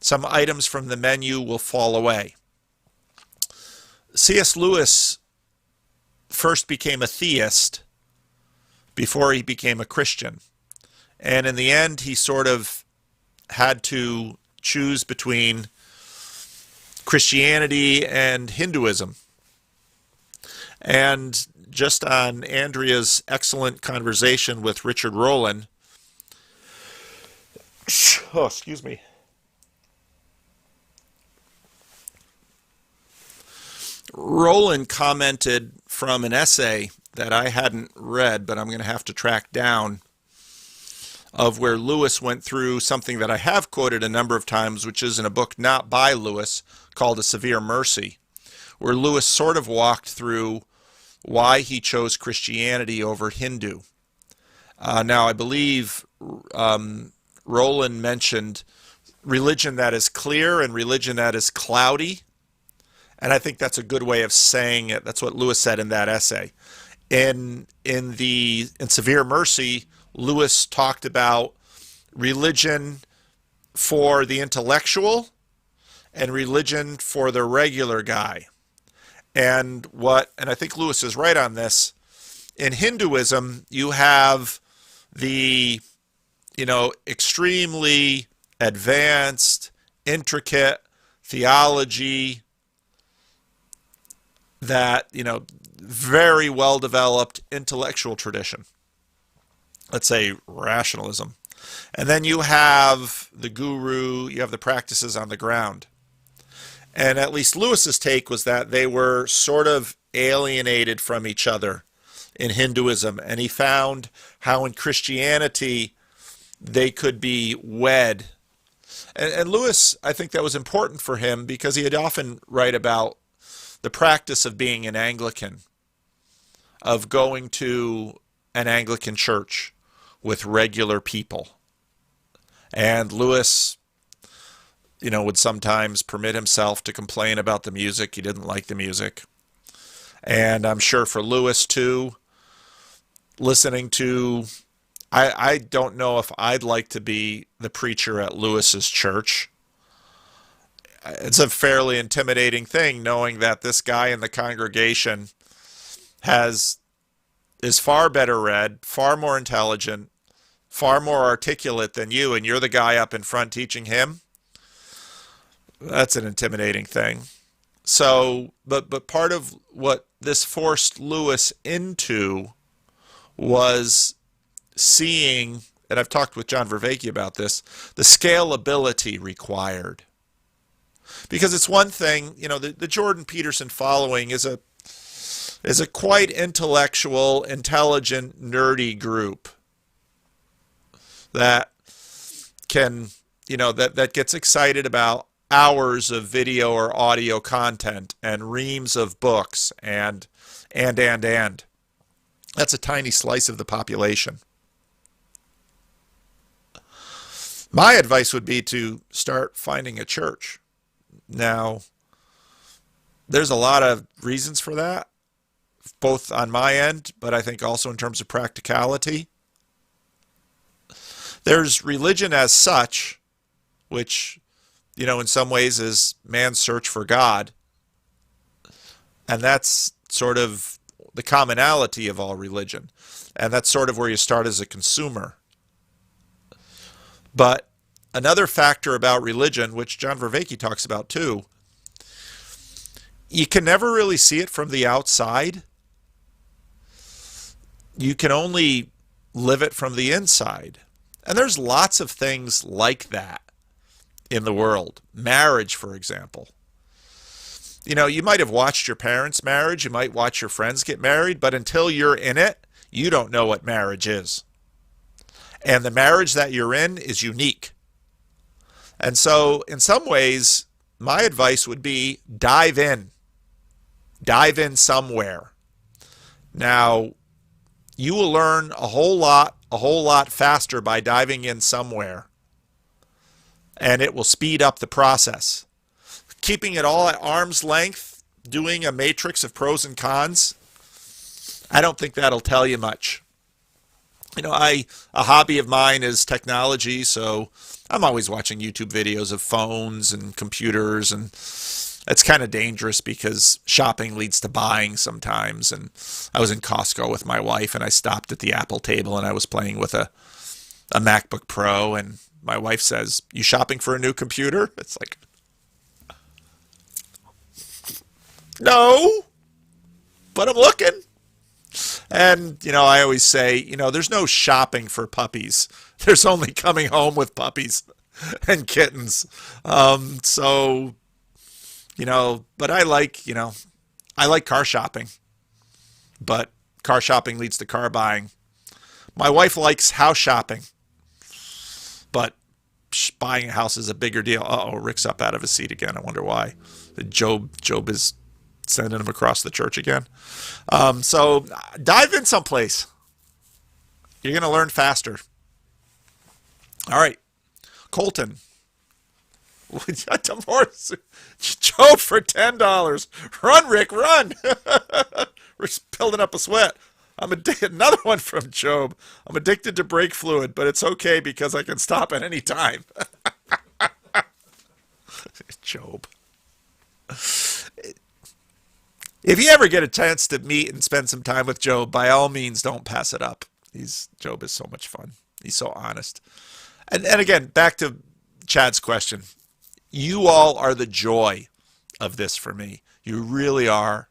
some items from the menu will fall away. C.S. Lewis first became a theist before he became a Christian. And in the end, he sort of had to choose between Christianity and Hinduism. And just on Andrea's excellent conversation with Richard Rowland, oh, excuse me. Rowland commented from an essay that I hadn't read, but I'm going to have to track down, of where Lewis went through something that I have quoted a number of times, which is in a book not by Lewis called A Severe Mercy, where Lewis sort of walked through why he chose Christianity over Hindu. Now, I believe Rowland mentioned religion that is clear and religion that is cloudy. And I think that's a good way of saying it. That's what Lewis said in that essay. In Severe Mercy, Lewis talked about religion for the intellectual and religion for the regular guy. And I think Lewis is right on this. In Hinduism, you have the, extremely advanced, intricate theology that, very well developed intellectual tradition. Let's say rationalism. And then you have the guru, you have the practices on the ground. And at least Lewis's take was that they were sort of alienated from each other in Hinduism. And he found how in Christianity they could be wed. And Lewis, I think that was important for him because he had often write about the practice of being an Anglican, of going to an Anglican church with regular people. And Lewis, would sometimes permit himself to complain about the music. He didn't like the music. And I'm sure for Lewis, too, listening to, I don't know if I'd like to be the preacher at Lewis's church. It's a fairly intimidating thing, knowing that this guy in the congregation is far better read, far more intelligent, far more articulate than you, and you're the guy up in front teaching him, that's an intimidating thing. So, but part of what this forced Lewis into was seeing, and I've talked with John Vervaeke about this, the scalability required. Because it's one thing, the Jordan Peterson following is a quite intellectual, intelligent, nerdy group that can, that gets excited about hours of video or audio content and reams of books and. That's a tiny slice of the population. My advice would be to start finding a church. Now, there's a lot of reasons for that, both on my end, but I think also in terms of practicality. There's religion as such, which, in some ways is man's search for God. And that's sort of the commonality of all religion. And that's sort of where you start as a consumer. But another factor about religion, which John Vervaeke talks about too, you can never really see it from the outside. You can only live it from the inside. And there's lots of things like that in the world. Marriage, for example. You might have watched your parents' marriage, you might watch your friends get married, but until you're in it, you don't know what marriage is. And the marriage that you're in is unique. And so, in some ways, my advice would be dive in. Dive in somewhere. Now, you will learn a whole lot faster by diving in somewhere. And it will speed up the process. Keeping it all at arm's length, doing a matrix of pros and cons, I don't think that'll tell you much. A hobby of mine is technology, so I'm always watching YouTube videos of phones and computers, and it's kind of dangerous because shopping leads to buying sometimes. And I was in Costco with my wife, and I stopped at the Apple table, and I was playing with a MacBook Pro, and my wife says, "You shopping for a new computer?" It's like, no, but I'm looking. And, I always say, there's no shopping for puppies. There's only coming home with puppies and kittens. But I like car shopping. But car shopping leads to car buying. My wife likes house shopping. But buying a house is a bigger deal. Uh-oh, Rick's up out of his seat again. I wonder why. Job is sending him across the church again. So dive in someplace. You're going to learn faster. All right. Colton. Divorce. Job for $10. Run, Rick, run. Rick's building up a sweat. Another one from Job. I'm addicted to brake fluid, but it's okay because I can stop at any time. Job. If you ever get a chance to meet and spend some time with Job, by all means, don't pass it up. Job is so much fun. He's so honest. And again, back to Chad's question. You all are the joy of this for me. You really are.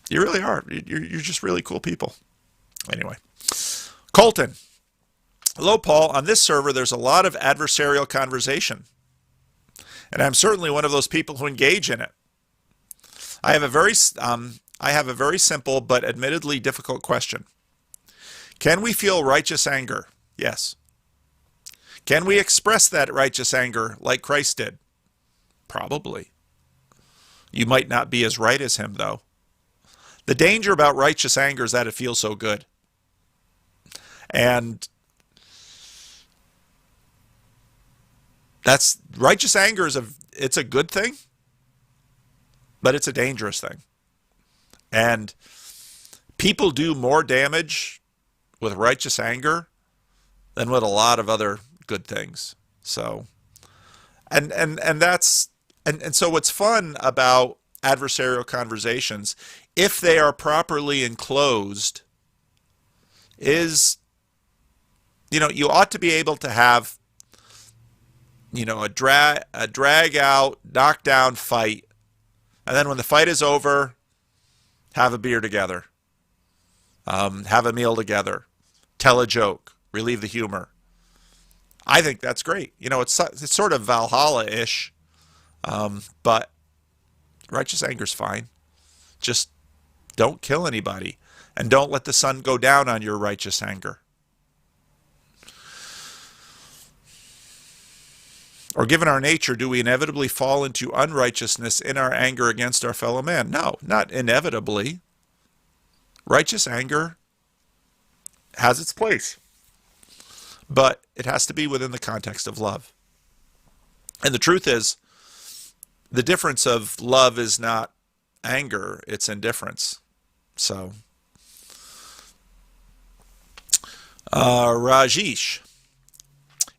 You really are. You're just really cool people. Anyway. Colton. Hello, Paul. On this server, there's a lot of adversarial conversation. And I'm certainly one of those people who engage in it. I have a very simple but admittedly difficult question. Can we feel righteous anger? Yes. Can we express that righteous anger like Christ did? Probably. You might not be as right as him, though. The danger about righteous anger is that it feels so good. And righteous anger it's a good thing, but it's a dangerous thing. And people do more damage with righteous anger than with a lot of other good things. So, and so what's fun about adversarial conversations, if they are properly enclosed, is, you ought to be able to have, a drag out, knockdown fight. And then when the fight is over, have a beer together. Have a meal together. Tell a joke. Relieve the humor. I think that's great. It's sort of Valhalla-ish. But righteous anger's fine. Just don't kill anybody. And don't let the sun go down on your righteous anger. Or given our nature, do we inevitably fall into unrighteousness in our anger against our fellow man? No, not inevitably. Righteous anger has its place. But it has to be within the context of love. And the truth is, the difference of love is not anger, it's indifference. So, Rajesh,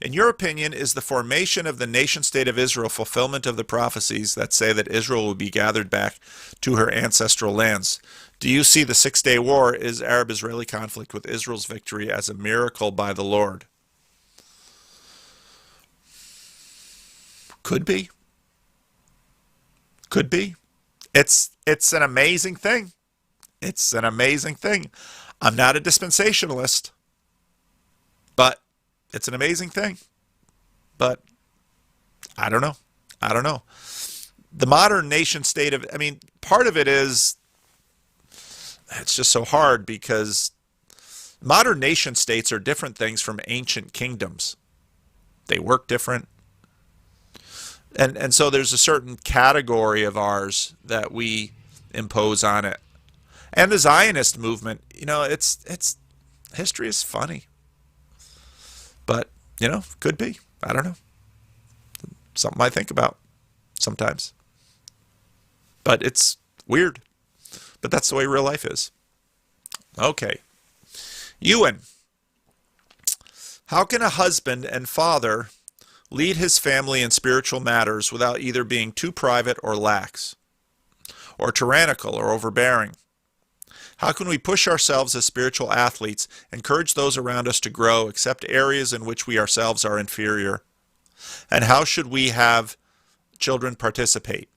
in your opinion, is the formation of the nation-state of Israel fulfillment of the prophecies that say that Israel will be gathered back to her ancestral lands? Do you see the Six-Day War is Arab-Israeli conflict with Israel's victory as a miracle by the Lord? Could be. Could be. It's an amazing thing. It's an amazing thing. I'm not a dispensationalist, but it's an amazing thing. But I don't know. I don't know. The modern nation state of, part of it is, it's just so hard because modern nation states are different things from ancient kingdoms. They work different. And so there's a certain category of ours that we impose on it. And the Zionist movement, it's history is funny. But, could be. I don't know. Something I think about sometimes. But it's weird. But that's the way real life is. Okay. Ewan, how can a husband and father lead his family in spiritual matters without either being too private or lax, or tyrannical or overbearing? How can we push ourselves as spiritual athletes, encourage those around us to grow, accept areas in which we ourselves are inferior? And how should we have children participate?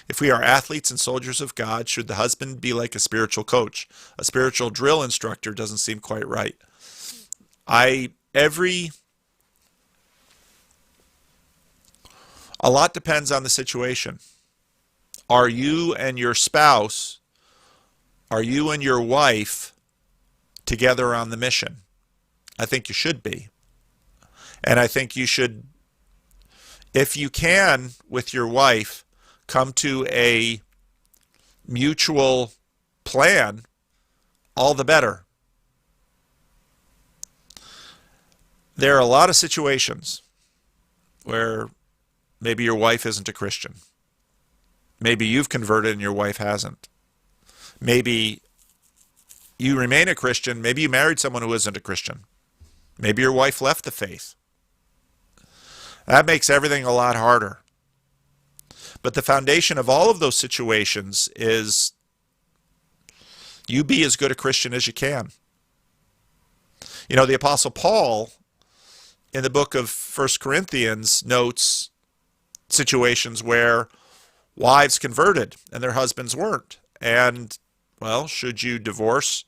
If we are athletes and soldiers of God, should the husband be like a spiritual coach? A spiritual drill instructor doesn't seem quite right. A lot depends on the situation. Are you and your spouse, are you and your wife together on the mission? I think you should be. And I think you should, if you can, with your wife, come to a mutual plan, all the better. There are a lot of situations where maybe your wife isn't a Christian. Maybe you've converted and your wife hasn't. Maybe you remain a Christian. Maybe you married someone who isn't a Christian. Maybe your wife left the faith. That makes everything a lot harder. But the foundation of all of those situations is you be as good a Christian as you can. The Apostle Paul, in the book of 1 Corinthians, notes situations where wives converted and their husbands weren't. And, well, should you divorce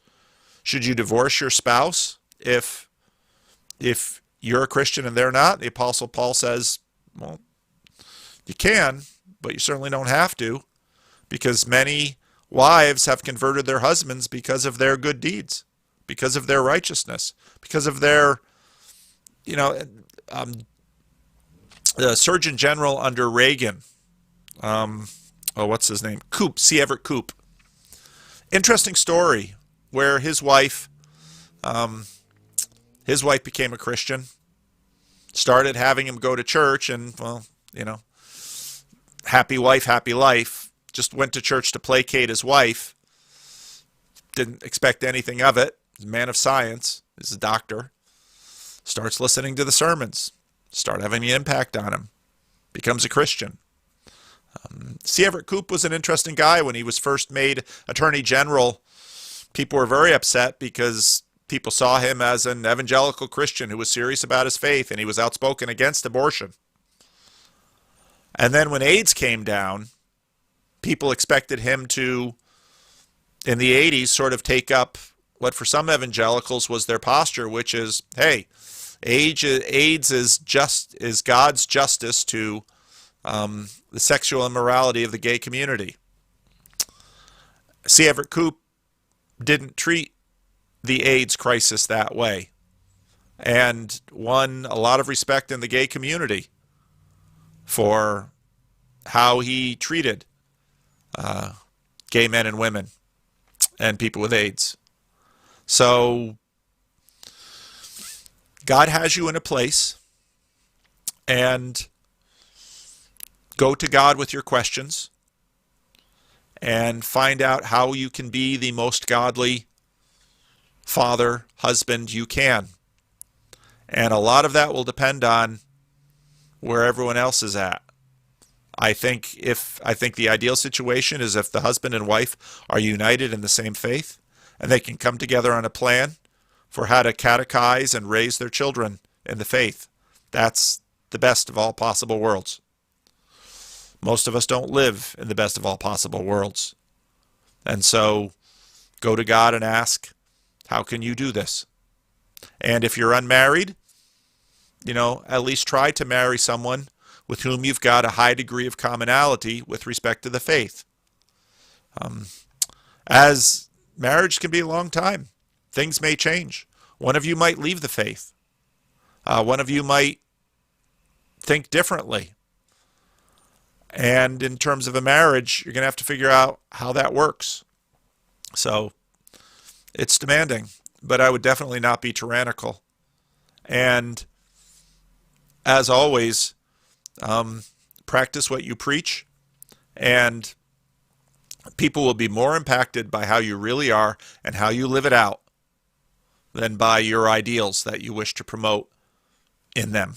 your spouse if you're a Christian and they're not? The Apostle Paul says, well, you can, but you certainly don't have to, because many wives have converted their husbands because of their good deeds, because of their righteousness, because of their, the Surgeon General under Reagan, what's his name? C. Everett Koop. Interesting story where his wife became a Christian, started having him go to church, and, happy wife, happy life. Just went to church to placate his wife. Didn't expect anything of it. He's a man of science. He's a doctor. Starts listening to the sermons. Start having an impact on him. Becomes a Christian. C. Everett Koop was an interesting guy when he was first made Attorney General. People were very upset because people saw him as an evangelical Christian who was serious about his faith, and he was outspoken against abortion. And then when AIDS came down, people expected him to, in the 80s, sort of take up what for some evangelicals was their posture, which is, hey, AIDS is God's justice to the sexual immorality of the gay community. C. Everett Koop didn't treat the AIDS crisis that way, and won a lot of respect in the gay community for how he treated gay men and women and people with AIDS. So God has you in a place, and go to God with your questions and find out how you can be the most godly father, husband you can. And a lot of that will depend on where everyone else is at. I think the ideal situation is if the husband and wife are united in the same faith, and they can come together on a plan for how to catechize and raise their children in the faith. That's the best of all possible worlds. Most of us don't live in the best of all possible worlds. And so go to God and ask, how can you do this? And if you're unmarried, at least try to marry someone with whom you've got a high degree of commonality with respect to the faith. As marriage can be a long time, things may change. One of you might leave the faith. One of you might think differently. And in terms of a marriage, you're going to have to figure out how that works. So it's demanding, but I would definitely not be tyrannical. And as always, practice what you preach, and people will be more impacted by how you really are and how you live it out than by your ideals that you wish to promote in them.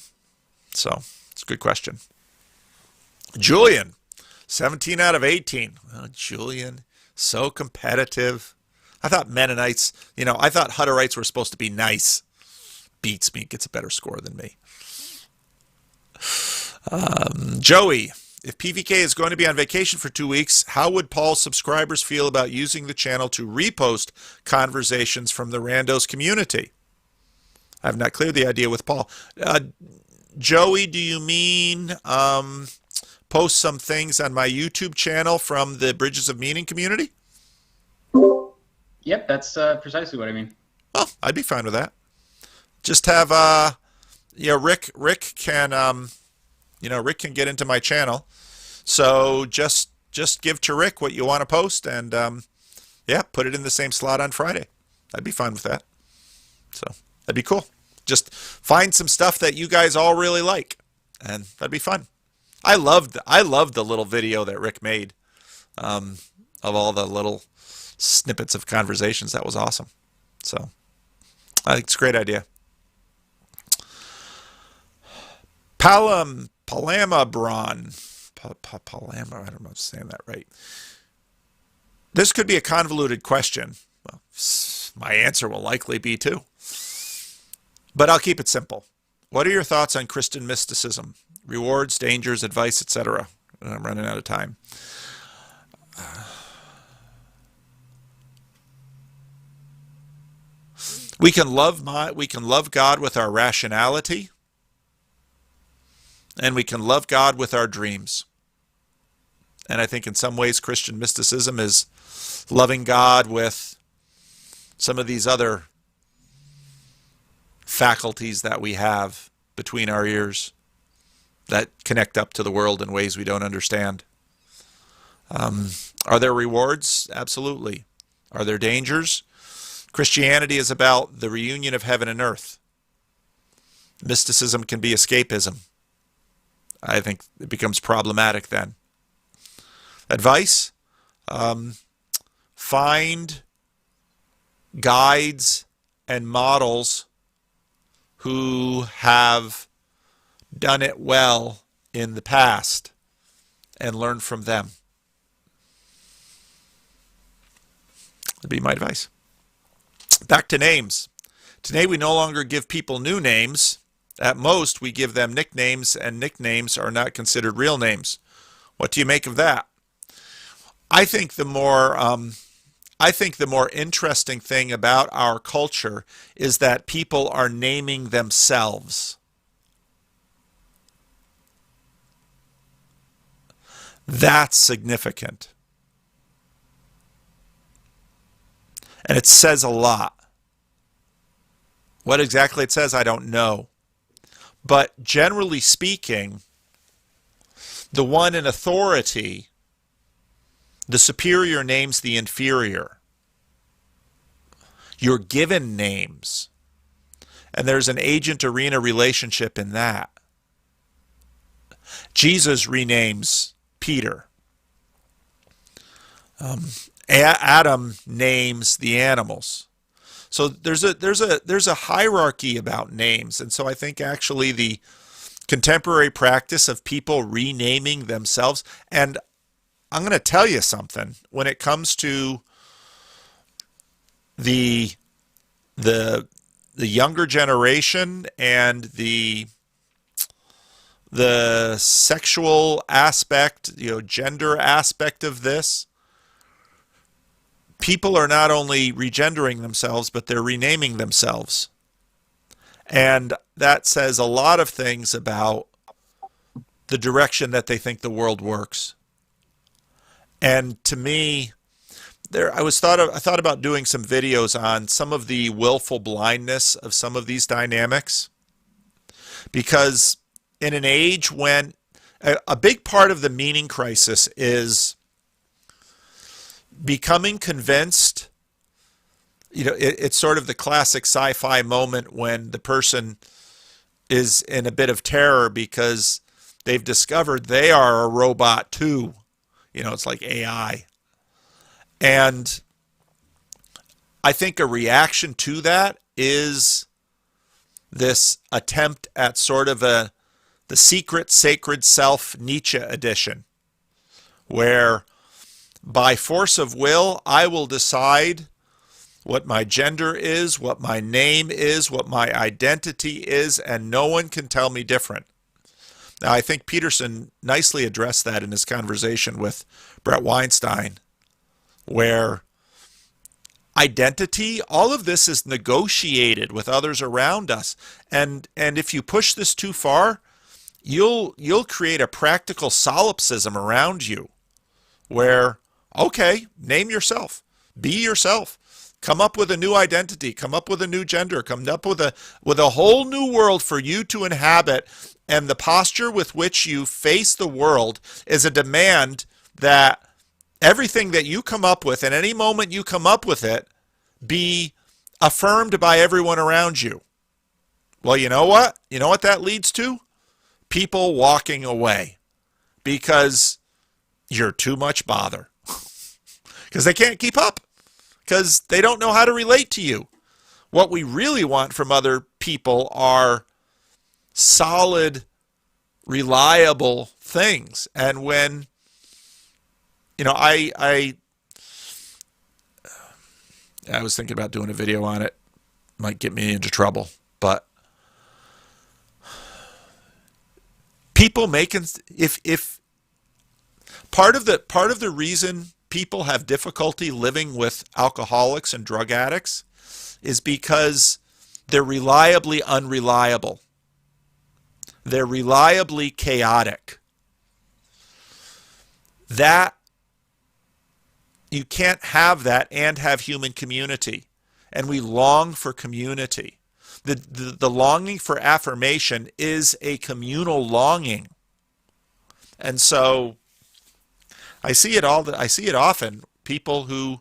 So it's a good question. Julian, 17 out of 18. Oh, Julian, so competitive. I thought Mennonites, I thought Hutterites were supposed to be nice. Beats me, gets a better score than me. Joey, if PVK is going to be on vacation for 2 weeks, how would Paul's subscribers feel about using the channel to repost conversations from the Randos community? I have not cleared the idea with Paul. Joey, do you mean post some things on my YouTube channel from the Bridges of Meaning community? Yep, that's precisely what I mean. Oh, I'd be fine with that. Just have Rick can Rick can get into my channel. So just give to Rick what you want to post, and put it in the same slot on Friday. I'd be fine with that. So that'd be cool. Just find some stuff that you guys all really like, and that'd be fun. I loved the little video that Rick made of all the little snippets of conversations. That was awesome. So I think it's a great idea. Palamabron. Palama, I don't know if I'm saying that right. This could be a convoluted question. Well, my answer will likely be too. But I'll keep it simple. What are your thoughts on Christian mysticism? Rewards, dangers, advice, etc. I'm running out of time. We can love God with our rationality, and we can love God with our dreams. And I think in some ways Christian mysticism is loving God with some of these other faculties that we have between our ears that connect up to the world in ways we don't understand. Are there rewards? Absolutely. Are there dangers? Christianity is about the reunion of heaven and earth. Mysticism can be escapism. I think it becomes problematic then. Advice? Find guides and models who have done it well in the past and learn from them. That'd be my advice. Back to names. Today we no longer give people new names. At most, we give them nicknames, and nicknames are not considered real names. What do you make of that? I think the more interesting thing about our culture is that people are naming themselves. That's significant. And it says a lot. What exactly it says, I don't know. But generally speaking, the one in authority, the superior names the inferior. You're given names. And there's an agent-arena relationship in that. Jesus renames Peter. Adam names the animals. So there's a hierarchy about names, and so I think actually the contemporary practice of people renaming themselves, and I'm going to tell you something when it comes to the younger generation and the sexual aspect, gender aspect of this. People are not only regendering themselves, but they're renaming themselves. And that says a lot of things about the direction that they think the world works. And to me, I thought about doing some videos on some of the willful blindness of some of these dynamics. Because in an age when a big part of the meaning crisis is becoming convinced, it's sort of the classic sci-fi moment when the person is in a bit of terror because they've discovered they are a robot too. It's like AI. And I think a reaction to that is this attempt at sort of the secret sacred self Nietzsche edition, where by force of will, I will decide what my gender is, what my name is, what my identity is, and no one can tell me different. Now, I think Peterson nicely addressed that in his conversation with Brett Weinstein, where identity, all of this is negotiated with others around us. And if you push this too far, you'll create a practical solipsism around you where, okay, name yourself, be yourself, come up with a new identity, come up with a new gender, come up with a whole new world for you to inhabit. And the posture with which you face the world is a demand that everything that you come up with, and any moment you come up with it, be affirmed by everyone around you. Well, you know what? You know what that leads to? People walking away because you're too much bother. Because they can't keep up. Because they don't know how to relate to you. What we really want from other people are solid, reliable things. And when, I was thinking about doing a video on it. Might get me into trouble. But people making, if part of the reason people have difficulty living with alcoholics and drug addicts is because they're reliably unreliable. They're reliably chaotic. That, you can't have that and have human community. And we long for community. The longing for affirmation is a communal longing. And so I see it often. People who,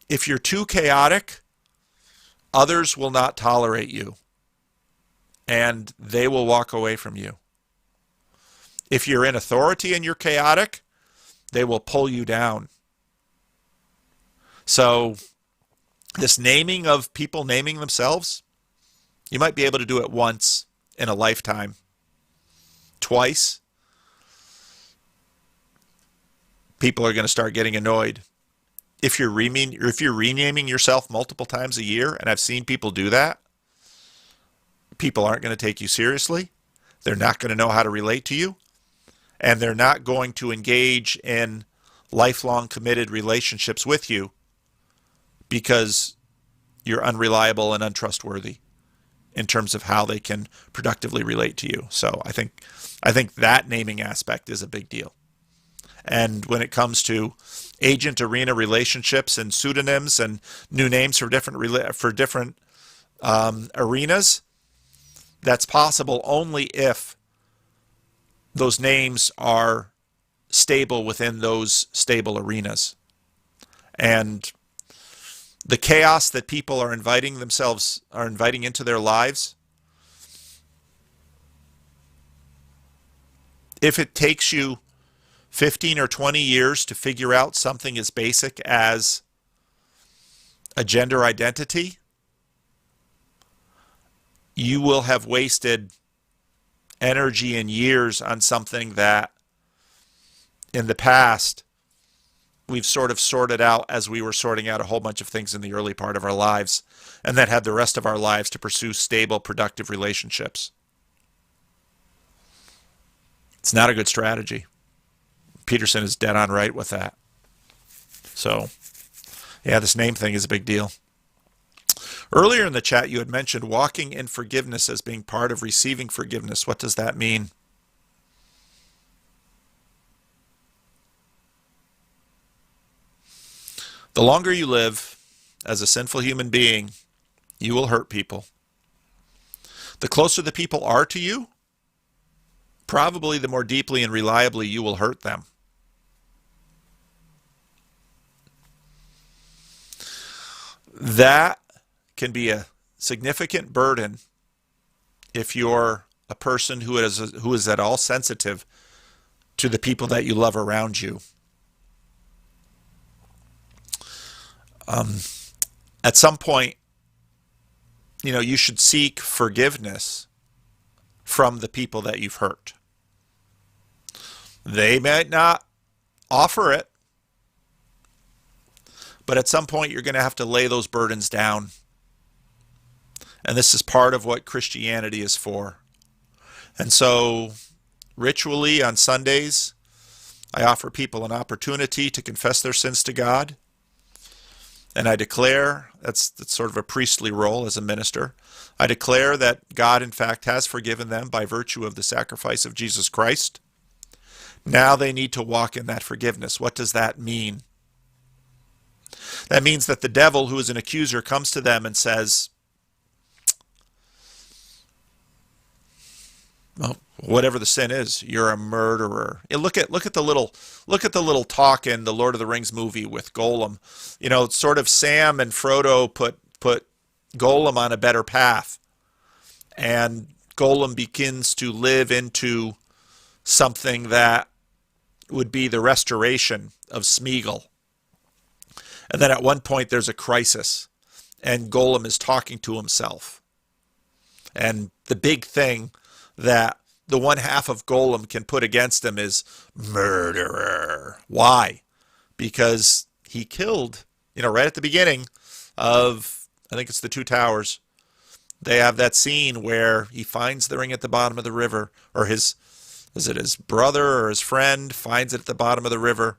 if you're too chaotic, others will not tolerate you. And they will walk away from you. If you're in authority and you're chaotic, they will pull you down. So this naming of people naming themselves, you might be able to do it once in a lifetime. Twice, people are going to start getting annoyed. If you're renaming yourself multiple times a year, and I've seen people do that, people aren't going to take you seriously. They're not going to know how to relate to you. And they're not going to engage in lifelong committed relationships with you because you're unreliable and untrustworthy in terms of how they can productively relate to you. So I think that naming aspect is a big deal. And when it comes to agent arena relationships and pseudonyms and new names for different arenas, that's possible only if those names are stable within those stable arenas. And the chaos that people are inviting into their lives, if it takes you 15 or 20 years to figure out something as basic as a gender identity, you will have wasted energy and years on something that in the past we've sort of sorted out as we were sorting out a whole bunch of things in the early part of our lives, and then had the rest of our lives to pursue stable, productive relationships. It's not a good strategy. Peterson is dead on right with that. So, yeah, this name thing is a big deal. Earlier in the chat, you had mentioned walking in forgiveness as being part of receiving forgiveness. What does that mean? The longer you live as a sinful human being, you will hurt people. The closer the people are to you, probably the more deeply and reliably you will hurt them. That can be a significant burden if you're a person who is at all sensitive to the people that you love around you. At some point, you should seek forgiveness from the people that you've hurt. They might not offer it, but at some point you're going to have to lay those burdens down. And this is part of what Christianity is for. And so, ritually on Sundays, I offer people an opportunity to confess their sins to God. And I declare, that's sort of a priestly role as a minister, I declare that God in fact has forgiven them by virtue of the sacrifice of Jesus Christ. Now they need to walk in that forgiveness. What does that mean? That means that the devil, who is an accuser, comes to them and says, well, whatever the sin is, you're a murderer. Look at the little talk in the Lord of the Rings movie with Gollum. Sort of Sam and Frodo put Gollum on a better path, and Gollum begins to live into something that would be the restoration of Smeagol. And then at one point there's a crisis, and Gollum is talking to himself. And the big thing that the one half of Gollum can put against him is murderer. Why? Because he killed, right at the beginning of, I think it's the Two Towers, they have that scene where he finds the ring at the bottom of the river, or his brother or his friend finds it at the bottom of the river,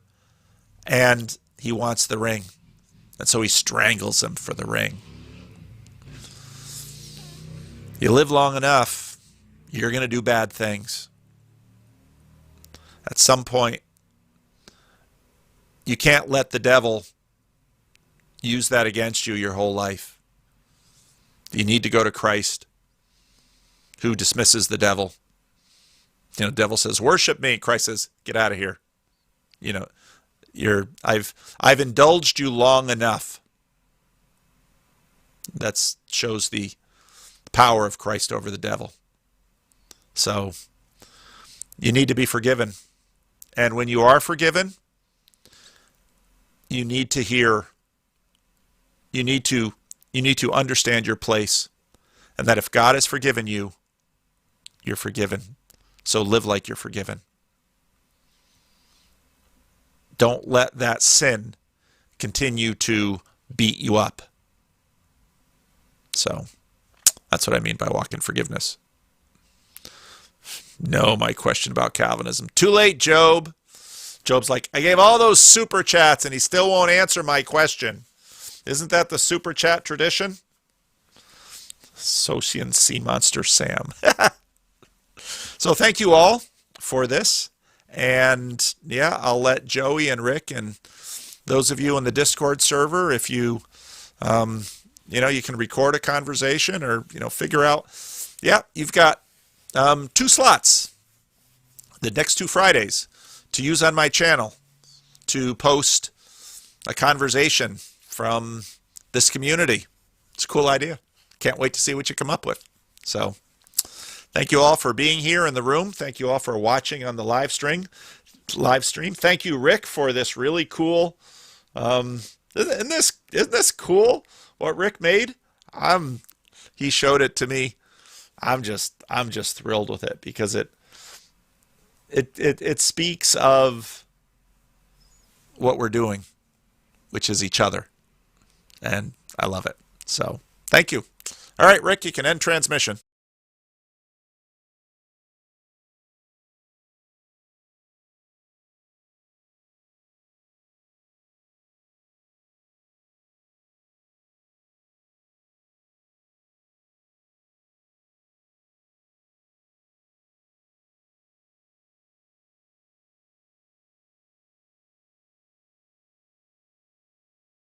and he wants the ring. And so he strangles him for the ring. You live long enough, you're going to do bad things. At some point, you can't let the devil use that against you your whole life. You need to go to Christ, who dismisses the devil. The devil says, worship me. Christ says, get out of here. I've indulged you long enough. That shows the power of Christ over the devil. So you need to be forgiven. And when you are forgiven, you need to understand your place. And that if God has forgiven you, you're forgiven. So live like you're forgiven. Don't let that sin continue to beat you up. So That's what I mean by walk in forgiveness. No, my question about Calvinism. Too late, Job. Job's like, I gave all those super chats and he still won't answer my question. Isn't that the super chat tradition? Socian Sea Monster Sam. So thank you all for this. And yeah, I'll let Joey and Rick and those of you in the Discord server, if you, you can record a conversation or, figure out, you've got 2 slots the next 2 Fridays to use on my channel to post a conversation from this community. It's a cool idea. Can't wait to see what you come up with. So thank you all for being here in the room. Thank you all for watching on the live stream. Thank you, Rick, for this really cool. Isn't this cool what Rick made? He showed it to me. I'm just thrilled with it because it speaks of what we're doing, which is each other. And I love it. So thank you. All right, Rick, you can end transmission.